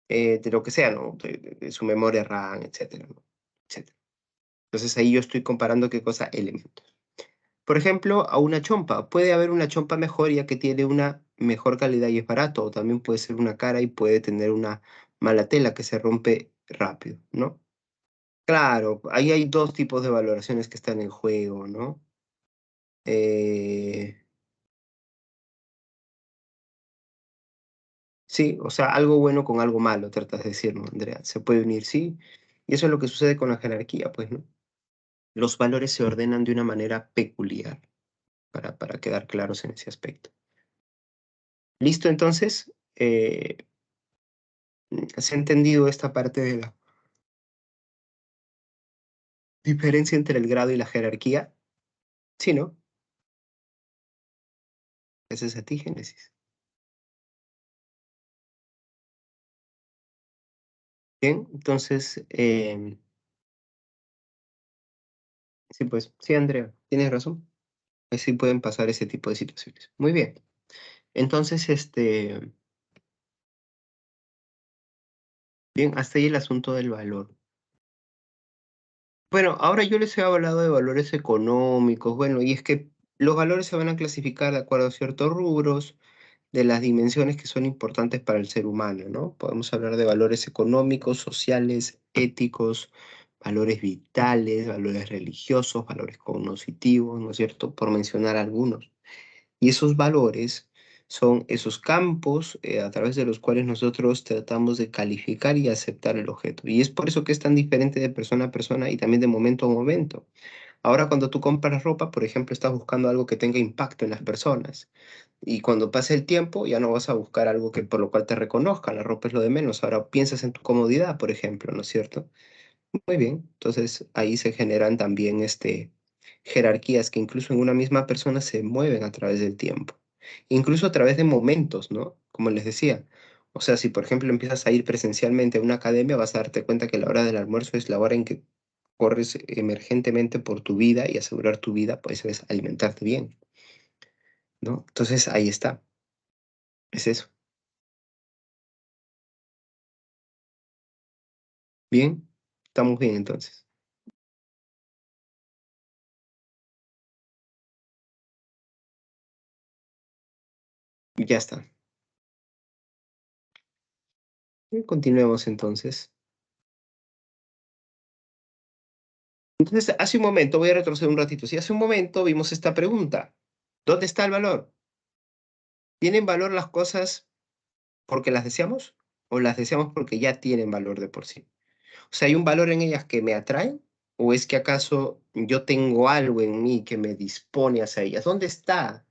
de lo que sea, ¿no? De su memoria RAM, etcétera, ¿no? Etcétera. Entonces ahí yo estoy comparando qué cosa, elementos. Por ejemplo, a una chompa. Puede haber una chompa mejor ya que tiene una mejor calidad y es barato, o también puede ser una cara y puede tener una mala tela que se rompe rápido, ¿no? Claro, ahí hay dos tipos de valoraciones que están en juego, ¿no? Eh, sí, o sea, algo bueno con algo malo, tratas de decir, ¿no, Andrea? Se puede unir, sí. Y eso es lo que sucede con la jerarquía, pues, ¿no? Los valores se ordenan de una manera peculiar, para quedar claros en ese aspecto. ¿Listo entonces? ¿Se ha entendido esta parte de la diferencia entre el grado y la jerarquía? Sí, ¿no? Ese es a ti, Génesis. Bien, entonces, sí, pues, sí, Andrea, tienes razón. Sí pueden pasar ese tipo de situaciones. Muy bien. Entonces, bien, hasta ahí el asunto del valor. Bueno, ahora yo les he hablado de valores económicos, bueno, y es que los valores se van a clasificar de acuerdo a ciertos rubros, de las dimensiones que son importantes para el ser humano, ¿no? Podemos hablar de valores económicos, sociales, éticos, valores vitales, valores religiosos, valores cognitivos, ¿no es cierto? Por mencionar algunos. Y esos valores son esos campos a través de los cuales nosotros tratamos de calificar y aceptar el objeto. Y es por eso que es tan diferente de persona a persona y también de momento a momento. Ahora, cuando tú compras ropa, por ejemplo, estás buscando algo que tenga impacto en las personas. Y cuando pase el tiempo, ya no vas a buscar algo que por lo cual te reconozcan. La ropa es lo de menos. Ahora piensas en tu comodidad, por ejemplo, ¿no es cierto? Muy bien. Entonces ahí se generan también jerarquías que incluso en una misma persona se mueven a través del tiempo. Incluso a través de momentos, ¿no? Como les decía. O sea, si por ejemplo empiezas a ir presencialmente a una academia, vas a darte cuenta que la hora del almuerzo es la hora en que corres emergentemente por tu vida y asegurar tu vida, pues es alimentarte bien, ¿no? Entonces ahí está. Es eso. Bien. Estamos bien entonces. Ya está. Bien, continuemos entonces. Entonces, hace un momento, voy a retroceder un ratito. Si hace un momento vimos esta pregunta, ¿dónde está el valor? ¿Tienen valor las cosas porque las deseamos o las deseamos porque ya tienen valor de por sí? O sea, ¿hay un valor en ellas que me atrae o es que acaso yo tengo algo en mí que me dispone hacia ellas? ¿Dónde está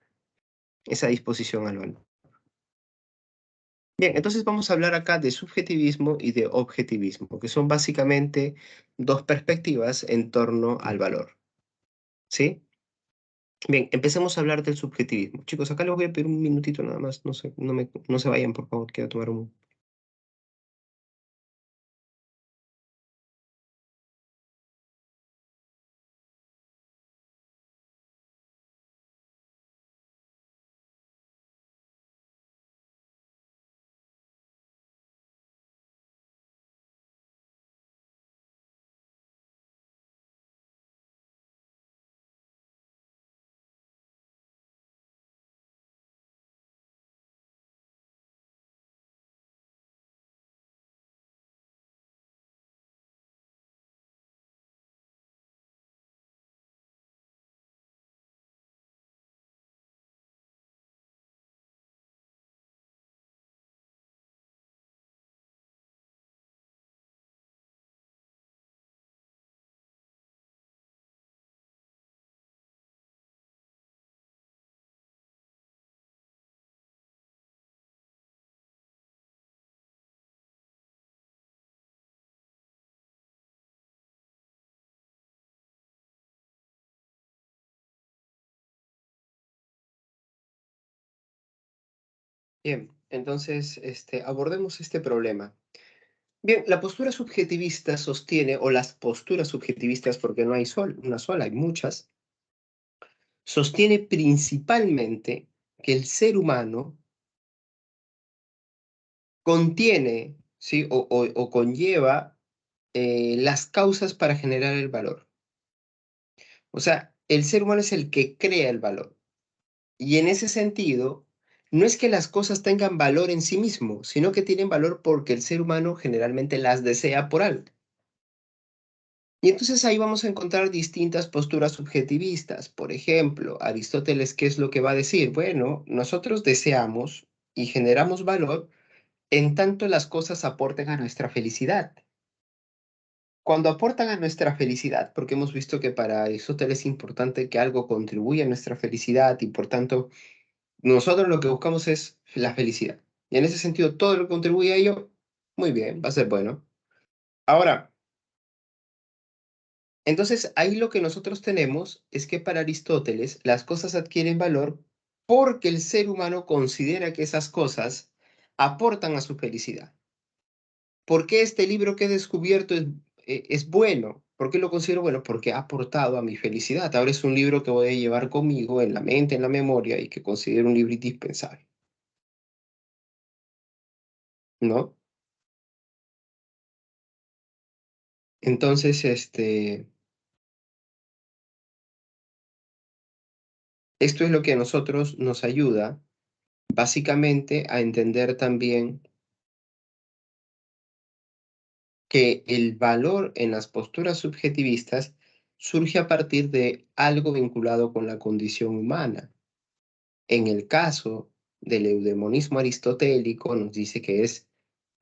esa disposición al valor? Bien, entonces vamos a hablar acá de subjetivismo y de objetivismo, que son básicamente dos perspectivas en torno al valor, ¿sí? Bien, empecemos a hablar del subjetivismo. Chicos, acá les voy a pedir un minutito nada más. No se vayan, por favor. Quiero tomar un... Bien, entonces abordemos este problema. Bien, la postura subjetivista sostiene, o las posturas subjetivistas, porque no hay una sola, hay muchas, sostiene principalmente que el ser humano contiene, ¿sí? O conlleva las causas para generar el valor. O sea, el ser humano es el que crea el valor. Y en ese sentido, no es que las cosas tengan valor en sí mismo, sino que tienen valor porque el ser humano generalmente las desea por algo. Y entonces ahí vamos a encontrar distintas posturas subjetivistas. Por ejemplo, Aristóteles, ¿qué es lo que va a decir? Bueno, nosotros deseamos y generamos valor en tanto las cosas aporten a nuestra felicidad. Cuando aportan a nuestra felicidad, porque hemos visto que para Aristóteles es importante que algo contribuya a nuestra felicidad y por tanto nosotros lo que buscamos es la felicidad. Y en ese sentido, todo lo que contribuye a ello, muy bien, va a ser bueno. Ahora, entonces ahí lo que nosotros tenemos es que para Aristóteles las cosas adquieren valor porque el ser humano considera que esas cosas aportan a su felicidad. ¿Por qué este libro que he descubierto es bueno? ¿Por qué lo considero bueno? Porque ha aportado a mi felicidad. Ahora es un libro que voy a llevar conmigo en la mente, en la memoria y que considero un libro indispensable, ¿no? Entonces, esto es lo que a nosotros nos ayuda básicamente a entender también que el valor en las posturas subjetivistas surge a partir de algo vinculado con la condición humana. En el caso del eudemonismo aristotélico, nos dice que es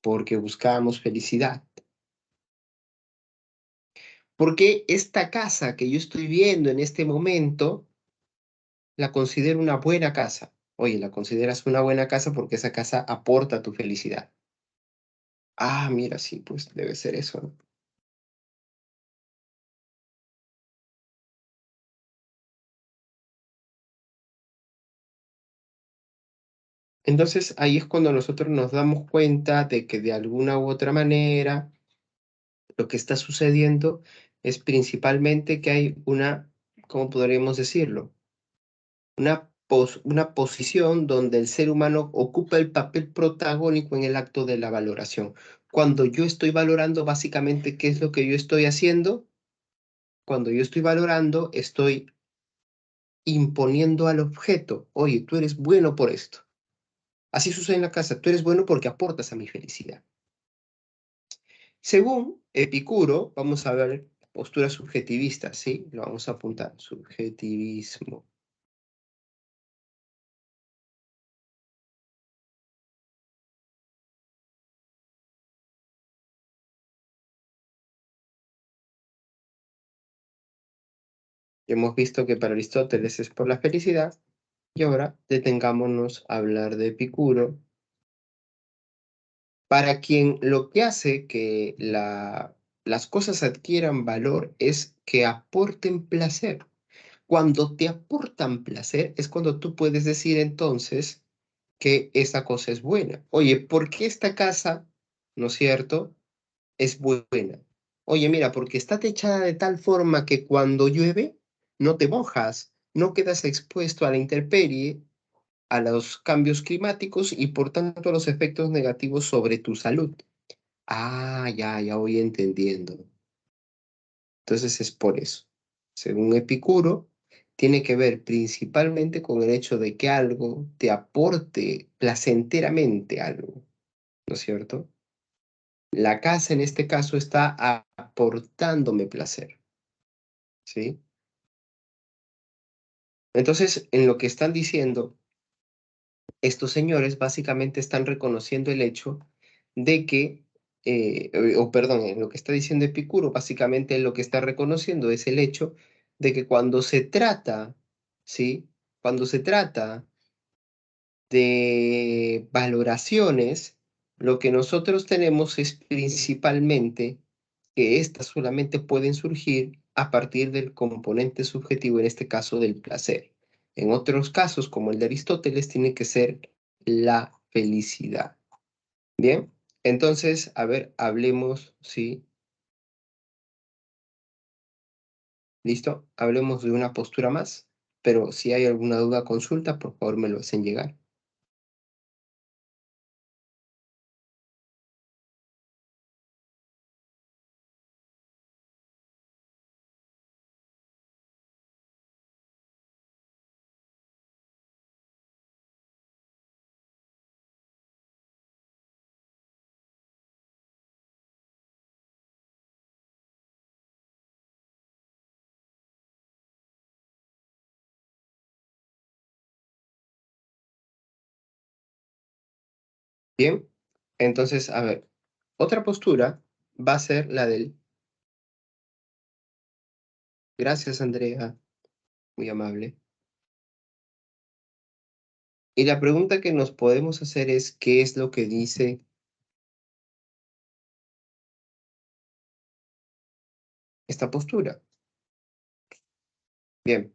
porque buscamos felicidad. Porque esta casa que yo estoy viendo en este momento, la considero una buena casa. Oye, la consideras una buena casa porque esa casa aporta tu felicidad. Ah, mira, sí, pues debe ser eso, ¿no? Entonces ahí es cuando nosotros nos damos cuenta de que de alguna u otra manera lo que está sucediendo es principalmente que hay una, ¿cómo podríamos decirlo? Una posición donde el ser humano ocupa el papel protagónico en el acto de la valoración. Cuando yo estoy valorando, básicamente, ¿qué es lo que yo estoy haciendo? Cuando yo estoy valorando, estoy imponiendo al objeto, oye, tú eres bueno por esto. Así sucede en la casa, tú eres bueno porque aportas a mi felicidad. Según Epicuro, vamos a ver postura subjetivista, ¿sí? Lo vamos a apuntar, subjetivismo. Hemos visto que para Aristóteles es por la felicidad, y ahora detengámonos a hablar de Epicuro, para quien lo que hace que las cosas adquieran valor es que aporten placer. Cuando te aportan placer es cuando tú puedes decir entonces que esa cosa es buena. Oye, ¿por qué esta casa, no es cierto, es buena? Oye, mira, porque está techada de tal forma que cuando llueve no te mojas, no quedas expuesto a la intemperie, a los cambios climáticos y por tanto a los efectos negativos sobre tu salud. Ah, ya voy entendiendo. Entonces es por eso. Según Epicuro, tiene que ver principalmente con el hecho de que algo te aporte placenteramente algo, ¿no es cierto? La casa en este caso está aportándome placer, ¿sí? Entonces, en lo que están diciendo estos señores básicamente están reconociendo el hecho de que, o perdón, en lo que está diciendo Epicuro, básicamente lo que está reconociendo es el hecho de que cuando se trata, ¿sí? Cuando se trata de valoraciones, lo que nosotros tenemos es principalmente que éstas solamente pueden surgir a partir del componente subjetivo, en este caso del placer. En otros casos, como el de Aristóteles, tiene que ser la felicidad. Bien, entonces, a ver, hablemos, sí, listo, hablemos de una postura más, pero si hay alguna duda, consulta, por favor me lo hacen llegar. Bien, entonces, a ver, otra postura va a ser la del gracias, Andrea, muy amable. Y la pregunta que nos podemos hacer es, ¿qué es lo que dice esta postura? Bien,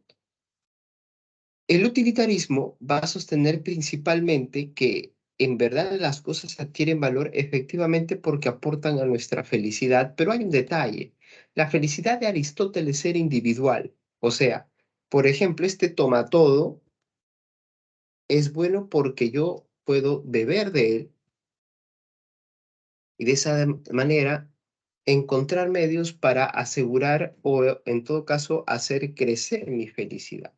el utilitarismo va a sostener principalmente que en verdad las cosas adquieren valor efectivamente porque aportan a nuestra felicidad, pero hay un detalle. La felicidad de Aristóteles era individual. O sea, por ejemplo, este toma todo es bueno porque yo puedo beber de él y de esa manera encontrar medios para asegurar o en todo caso hacer crecer mi felicidad.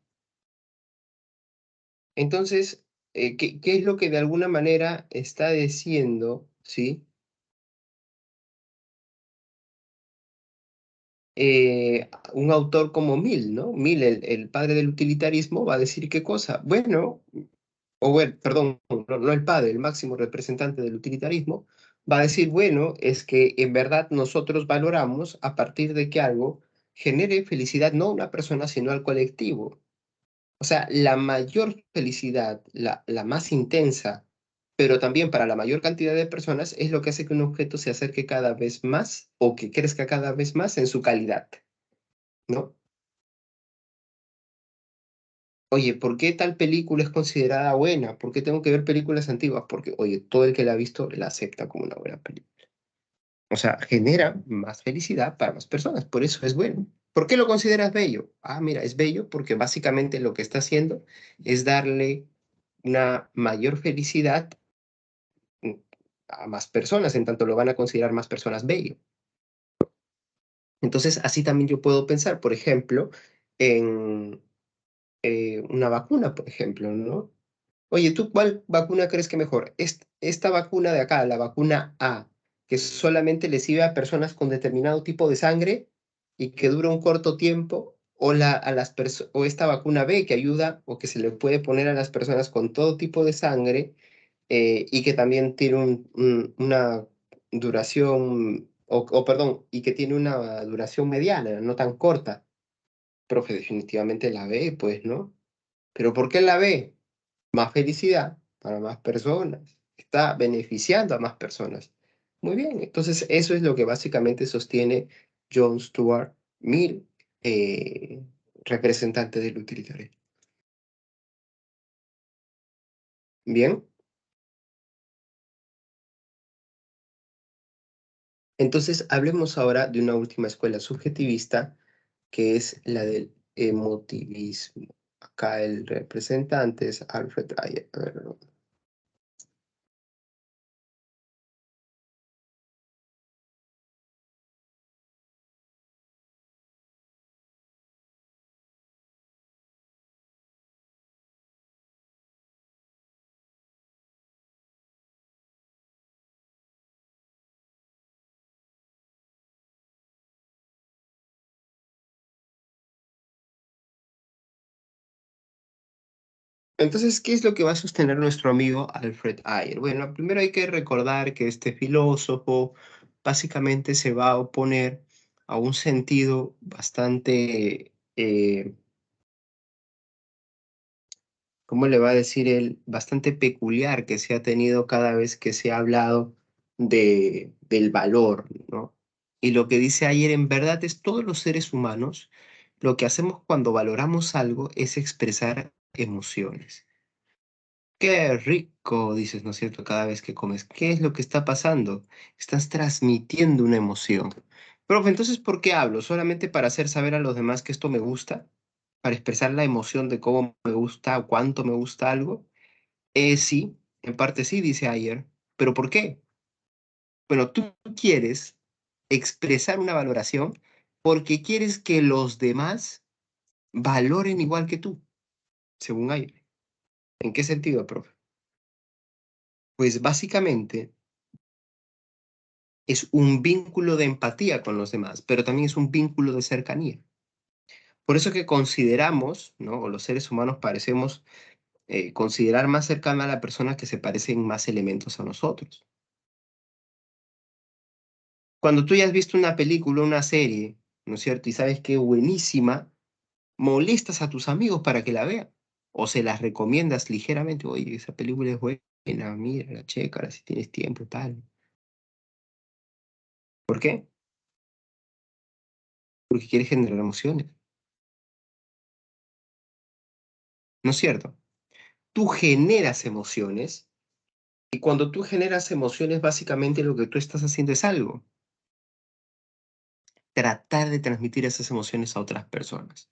Entonces, ¿qué es lo que de alguna manera está diciendo, sí? Un autor como Mill, ¿no? Mill, el padre del utilitarismo, va a decir qué cosa. Bueno, o bueno, perdón, no el padre, el máximo representante del utilitarismo, va a decir, bueno, es que en verdad nosotros valoramos a partir de que algo genere felicidad no a una persona, sino al colectivo. O sea, la mayor felicidad, la más intensa, pero también para la mayor cantidad de personas, es lo que hace que un objeto se acerque cada vez más o que crezca cada vez más en su calidad, ¿no? Oye, ¿por qué tal película es considerada buena? ¿Por qué tengo que ver películas antiguas? Porque, oye, todo el que la ha visto la acepta como una buena película. O sea, genera más felicidad para más personas, por eso es bueno. ¿Por qué lo consideras bello? Ah, mira, es bello porque básicamente lo que está haciendo es darle una mayor felicidad mm, a más personas, en tanto lo van a considerar más personas bello. Entonces, así también yo puedo pensar, por ejemplo, en una vacuna, por ejemplo, ¿no? Oye, ¿tú cuál vacuna crees que mejor? Esta vacuna de acá, la vacuna A, que solamente le sirve a personas con determinado tipo de sangre y que dura un corto tiempo, o, o esta vacuna B que ayuda o que se le puede poner a las personas con todo tipo de sangre y que también tiene una duración, perdón, y que tiene una duración mediana, no tan corta. Profe, definitivamente la B, pues, ¿no? ¿Pero por qué la B? Más felicidad para más personas, está beneficiando a más personas. Muy bien, entonces eso es lo que básicamente sostiene John Stuart Mill, eh, representante del utilitarismo. Bien, entonces hablemos ahora de una última escuela subjetivista que es la del emotivismo. Acá el representante es Alfred Ayer. A ver, entonces, ¿qué es lo que va a sostener nuestro amigo Alfred Ayer? Bueno, primero hay que recordar que este filósofo básicamente se va a oponer a un sentido bastante, ¿cómo le va a decir él? Bastante peculiar que se ha tenido cada vez que se ha hablado del valor, ¿no? Y lo que dice Ayer en verdad es todos los seres humanos, lo que hacemos cuando valoramos algo es expresar emociones. Qué rico, dices, ¿no es cierto? Cada vez que comes. ¿Qué es lo que está pasando? Estás transmitiendo una emoción. Profe, entonces, ¿por qué hablo? ¿Solamente para hacer saber a los demás que esto me gusta? ¿Para expresar la emoción de cómo me gusta o cuánto me gusta algo? Sí, en parte sí, dice Ayer. ¿Pero por qué? Bueno, tú quieres expresar una valoración porque quieres que los demás valoren igual que tú, según Ayer. ¿En qué sentido, profe? Pues básicamente es un vínculo de empatía con los demás, pero también es un vínculo de cercanía. Por eso que consideramos, ¿no? O los seres humanos parecemos considerar más cercana a la persona que se parecen más elementos a nosotros. Cuando tú ya has visto una película, una serie, ¿no es cierto? Y sabes que es buenísima, molestas a tus amigos para que la vean. O se las recomiendas ligeramente, oye, esa película es buena, mira, la chécala si tienes tiempo, tal. ¿Por qué? Porque quieres generar emociones, ¿no es cierto? Tú generas emociones Y cuando tú generas emociones, básicamente lo que tú estás haciendo es algo, tratar de transmitir esas emociones a otras personas.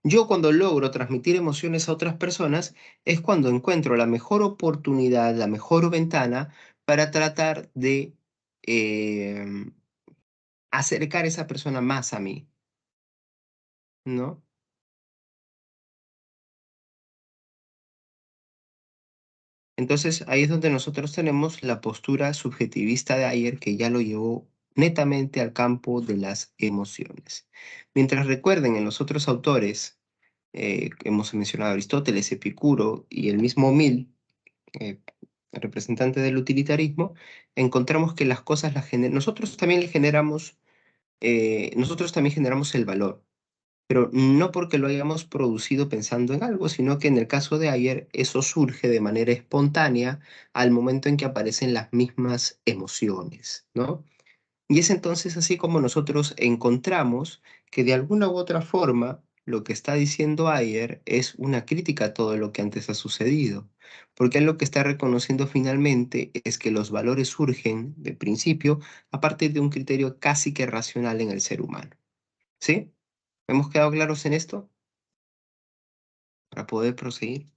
Yo cuando logro transmitir emociones a otras personas es cuando encuentro la mejor oportunidad, la mejor ventana para tratar de em, acercar a esa persona más a mí, ¿no? Entonces, ahí es donde nosotros tenemos la postura subjetivista de Ayer, que ya lo llevó netamente al campo de las emociones. Mientras recuerden en los otros autores, hemos mencionado a Aristóteles, Epicuro y el mismo Mill, eh, representante del utilitarismo, encontramos que las cosas nosotros también le generamos, nosotros también generamos el valor, pero no porque lo hayamos producido pensando en algo, sino que en el caso de ayer eso surge de manera espontánea al momento en que aparecen las mismas emociones, ¿no? Y es entonces así como nosotros encontramos que de alguna u otra forma lo que está diciendo Ayer es una crítica a todo lo que antes ha sucedido, porque él lo que está reconociendo finalmente es que los valores surgen, de principio, a partir de un criterio casi que racional en el ser humano, ¿sí? ¿Hemos quedado claros en esto? Para poder proseguir.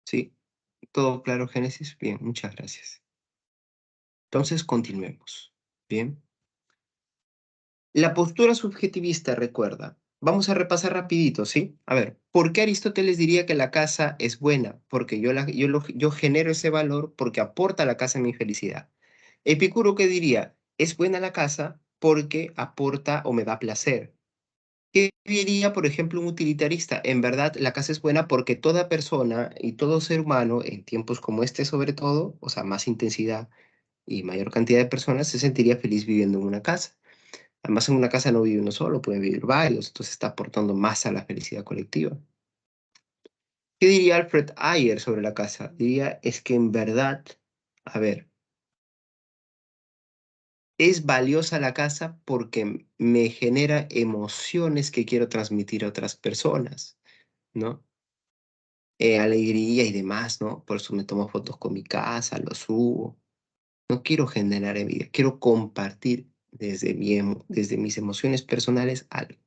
Sí, todo claro, Génesis. Bien, muchas gracias. Entonces, continuemos. Bien. La postura subjetivista, recuerda. Vamos a repasar rapidito, ¿sí? A ver, ¿por qué Aristóteles diría que la casa es buena? Porque yo genero ese valor porque aporta a la casa mi felicidad. Epicuro, ¿qué diría? Es buena la casa porque aporta o me da placer. ¿Qué diría, por ejemplo, un utilitarista? En verdad, la casa es buena porque toda persona y todo ser humano, en tiempos como este sobre todo, o sea, más intensidad y mayor cantidad de personas, se sentiría feliz viviendo en una casa. Además, en una casa no vive uno solo, pueden vivir varios, entonces está aportando más a la felicidad colectiva. ¿Qué diría Alfred Ayer sobre la casa? Diría, es que en verdad, a ver, es valiosa la casa porque me genera emociones que quiero transmitir a otras personas, ¿no? Alegría y demás, ¿no? Por eso me tomo fotos con mi casa, lo subo. No quiero generar envidia, quiero compartir desde mis emociones personales algo.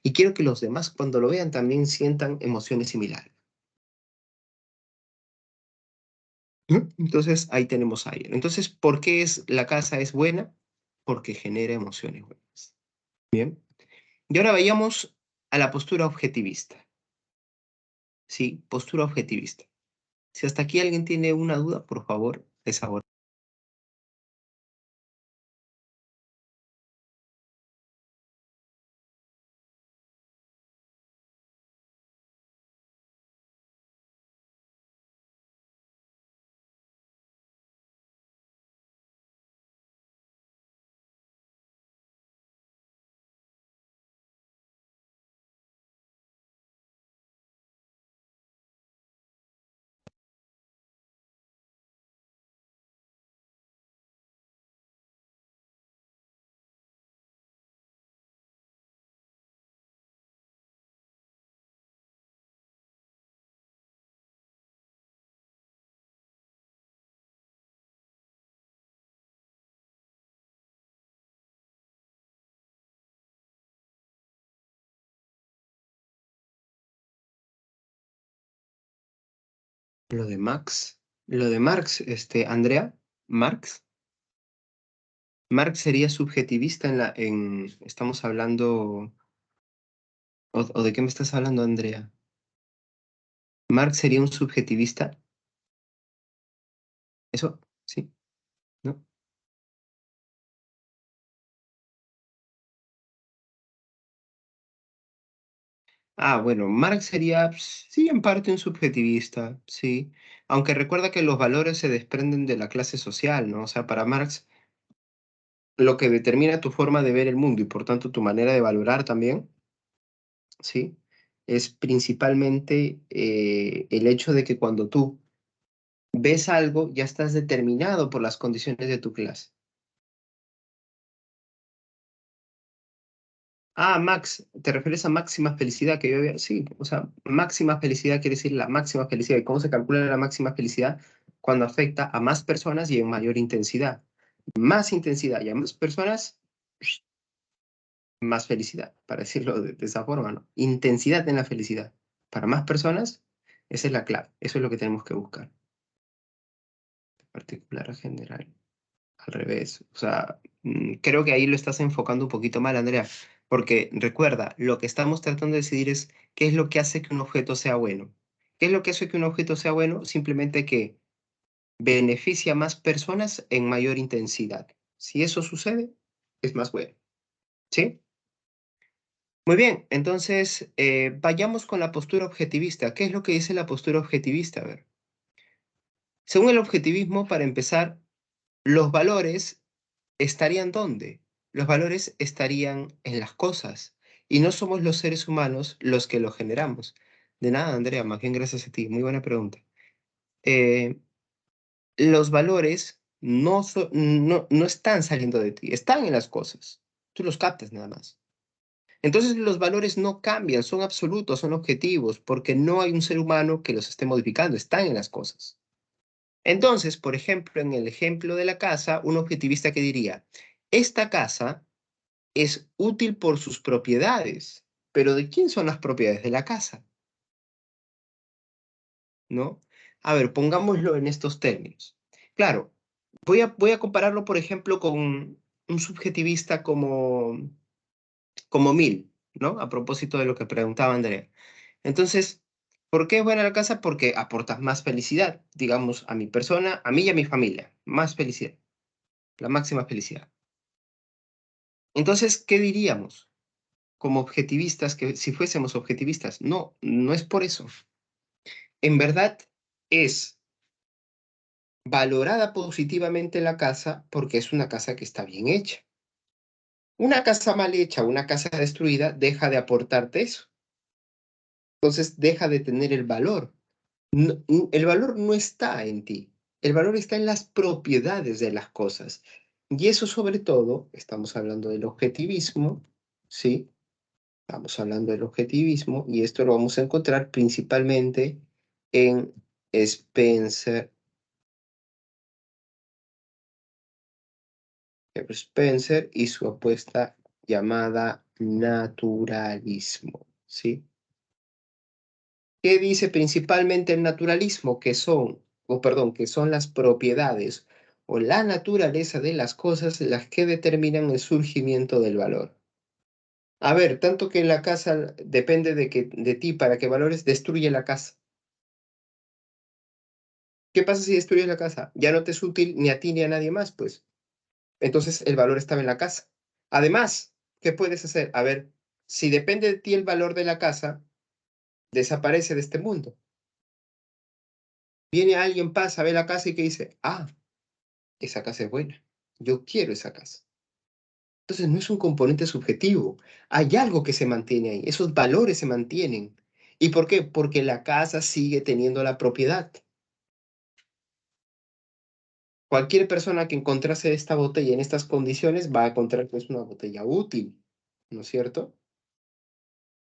Y quiero que los demás cuando lo vean también sientan emociones similares. ¿No? Entonces ahí tenemos a Ayer. Entonces, ¿por qué la casa es buena? Porque genera emociones buenas. Bien. Y ahora vayamos a la postura objetivista. Sí, postura objetivista. Si hasta aquí alguien tiene una duda, por favor, es ahora. Lo de Marx, Andrea, Marx. Marx sería subjetivista estamos hablando, o de qué me estás hablando, Andrea? Marx sería un subjetivista, ¿eso? Sí, ¿no? Ah, bueno, Marx sería, sí, en parte un subjetivista, sí. Aunque recuerda que los valores se desprenden de la clase social, ¿no? O sea, para Marx, lo que determina tu forma de ver el mundo y por tanto tu manera de valorar también ¿sí? Es principalmente el hecho de que cuando tú ves algo, ya estás determinado por las condiciones de tu clase. Ah, Max, ¿te refieres a máxima felicidad que yo había? Sí, o sea, máxima felicidad quiere decir la máxima felicidad. ¿Y cómo se calcula la máxima felicidad? Cuando afecta a más personas y en mayor intensidad. Más intensidad y a más personas, más felicidad, para decirlo de esa forma, ¿no? Intensidad en la felicidad. Para más personas, esa es la clave. Eso es lo que tenemos que buscar. Particular a general. Al revés. O sea, creo que ahí lo estás enfocando un poquito mal, Andrea, porque recuerda, lo que estamos tratando de decidir es qué es lo que hace que un objeto sea bueno. ¿Qué es lo que hace que un objeto sea bueno? Simplemente que beneficia a más personas en mayor intensidad. Si eso sucede, es más bueno. ¿Sí? Muy bien, entonces vayamos con la postura objetivista. ¿Qué es lo que dice la postura objetivista? A ver, según el objetivismo, para empezar, los valores ¿estarían dónde? Los valores estarían en las cosas y no somos los seres humanos los que los generamos. De nada, Andrea, más bien gracias a ti. Muy buena pregunta. Eh, los valores no están saliendo de ti, están en las cosas. Tú los captas nada más. Entonces los valores no cambian, son absolutos, son objetivos, porque no hay un ser humano que los esté modificando, están en las cosas. Entonces, por ejemplo, en el ejemplo de la casa, un objetivista que diría, esta casa es útil por sus propiedades, pero ¿de quién son las propiedades? De la casa, ¿no? A ver, pongámoslo en estos términos. Claro, voy a compararlo, por ejemplo, con un subjetivista como Mill, ¿no? A propósito de lo que preguntaba Andrea. Entonces, ¿por qué es buena la casa? Porque aporta más felicidad, digamos, a mi persona, a mí y a mi familia. Más felicidad, la máxima felicidad. Entonces, ¿qué diríamos como objetivistas que si fuésemos objetivistas? No, no es por eso. En verdad, es valorada positivamente la casa porque es una casa que está bien hecha. Una casa mal hecha, una casa destruida, deja de aportarte eso. Entonces, deja de tener el valor. El valor no está en ti, el valor está en las propiedades de las cosas. Y eso sobre todo, estamos hablando del objetivismo, ¿sí? Estamos hablando del objetivismo y esto lo vamos a encontrar principalmente en Spencer, Spencer y su apuesta llamada naturalismo, ¿sí? ¿Qué dice principalmente el naturalismo? Que son las propiedades o la naturaleza de las cosas las que determinan el surgimiento del valor. A ver, tanto que la casa depende de ti para que valores, destruye la casa. ¿Qué pasa si destruyes la casa? Ya no te es útil ni a ti ni a nadie más, pues. Entonces el valor estaba en la casa. Además, ¿qué puedes hacer? A ver, si depende de ti el valor de la casa, desaparece de este mundo. Viene alguien, pasa, ve la casa y que dice, ah, esa casa es buena, yo quiero esa casa. Entonces no es un componente subjetivo, hay algo que se mantiene ahí, esos valores se mantienen. ¿Y por qué? Porque la casa sigue teniendo la propiedad. Cualquier persona que encontrase esta botella en estas condiciones va a encontrar que es una botella útil, ¿no es cierto?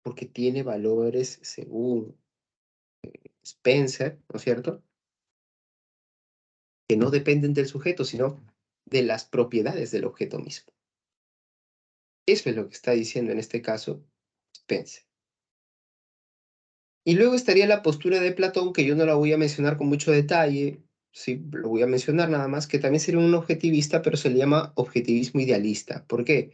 Porque tiene valores según Spencer, ¿no es cierto? Que no dependen del sujeto, sino de las propiedades del objeto mismo. Eso es lo que está diciendo en este caso Spencer. Y luego estaría la postura de Platón, que yo no la voy a mencionar con mucho detalle, sí, lo voy a mencionar nada más, que también sería un objetivista, pero se le llama objetivismo idealista. ¿Por qué?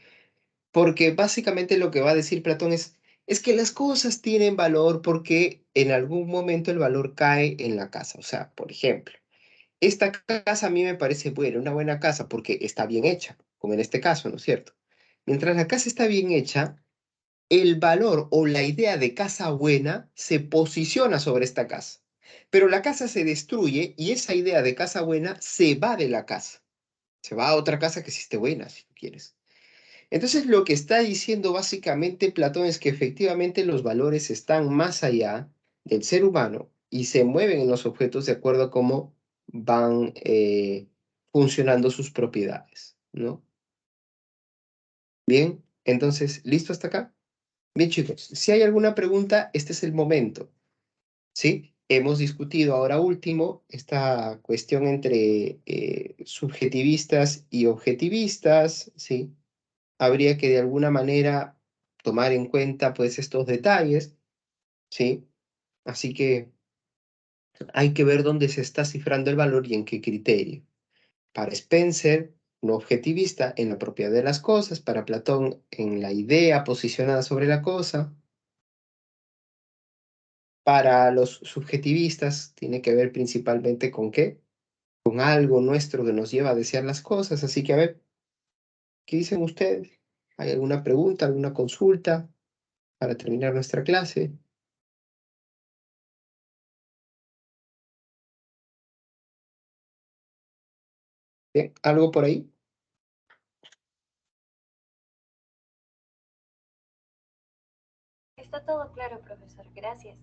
Porque básicamente lo que va a decir Platón es que las cosas tienen valor porque en algún momento el valor cae en la casa. O sea, por ejemplo, esta casa a mí me parece buena, una buena casa porque está bien hecha, como en este caso, ¿no es cierto? Mientras la casa está bien hecha, el valor o la idea de casa buena se posiciona sobre esta casa. Pero la casa se destruye y esa idea de casa buena se va de la casa. Se va a otra casa que sí esté buena, si tú quieres. Entonces, lo que está diciendo básicamente Platón es que efectivamente los valores están más allá del ser humano y se mueven en los objetos de acuerdo a cómo van funcionando sus propiedades, ¿no? Bien, entonces, ¿listo hasta acá? Bien, chicos, si hay alguna pregunta, este es el momento, ¿sí? Hemos discutido ahora último esta cuestión entre subjetivistas y objetivistas, ¿sí? Habría que de alguna manera tomar en cuenta pues estos detalles, ¿sí? Así que hay que ver dónde se está cifrando el valor y en qué criterio. Para Spencer, un objetivista en la propiedad de las cosas, para Platón en la idea posicionada sobre la cosa, para los subjetivistas tiene que ver principalmente con qué, con algo nuestro que nos lleva a desear las cosas, así que a ver, ¿qué dicen ustedes? ¿Hay alguna pregunta, alguna consulta para terminar nuestra clase? ¿Bien? ¿Algo por ahí? Está todo claro, profesor. Gracias.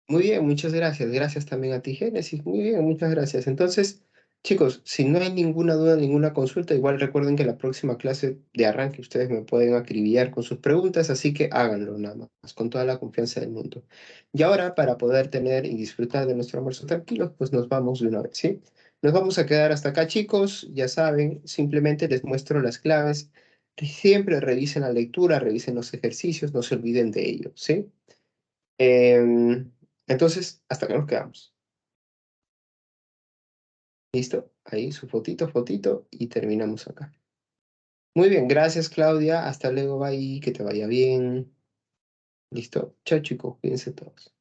Muy bien, muchas gracias. Gracias también a ti, Génesis. Muy bien, muchas gracias. Entonces, chicos, si no hay ninguna duda, ninguna consulta, igual recuerden que la próxima clase de arranque ustedes me pueden acribillar con sus preguntas, así que háganlo nada más, con toda la confianza del mundo. Y ahora, para poder tener y disfrutar de nuestro almuerzo tranquilos, pues nos vamos de una vez, ¿sí? Nos vamos a quedar hasta acá, chicos. Ya saben, simplemente les muestro las claves. Siempre revisen la lectura, revisen los ejercicios, no se olviden de ello, ¿sí? Entonces, hasta acá nos quedamos. ¿Listo? Ahí su fotito, fotito y terminamos acá. Muy bien, gracias Claudia. Hasta luego, bye. Que te vaya bien. ¿Listo? Chao chicos, cuídense todos.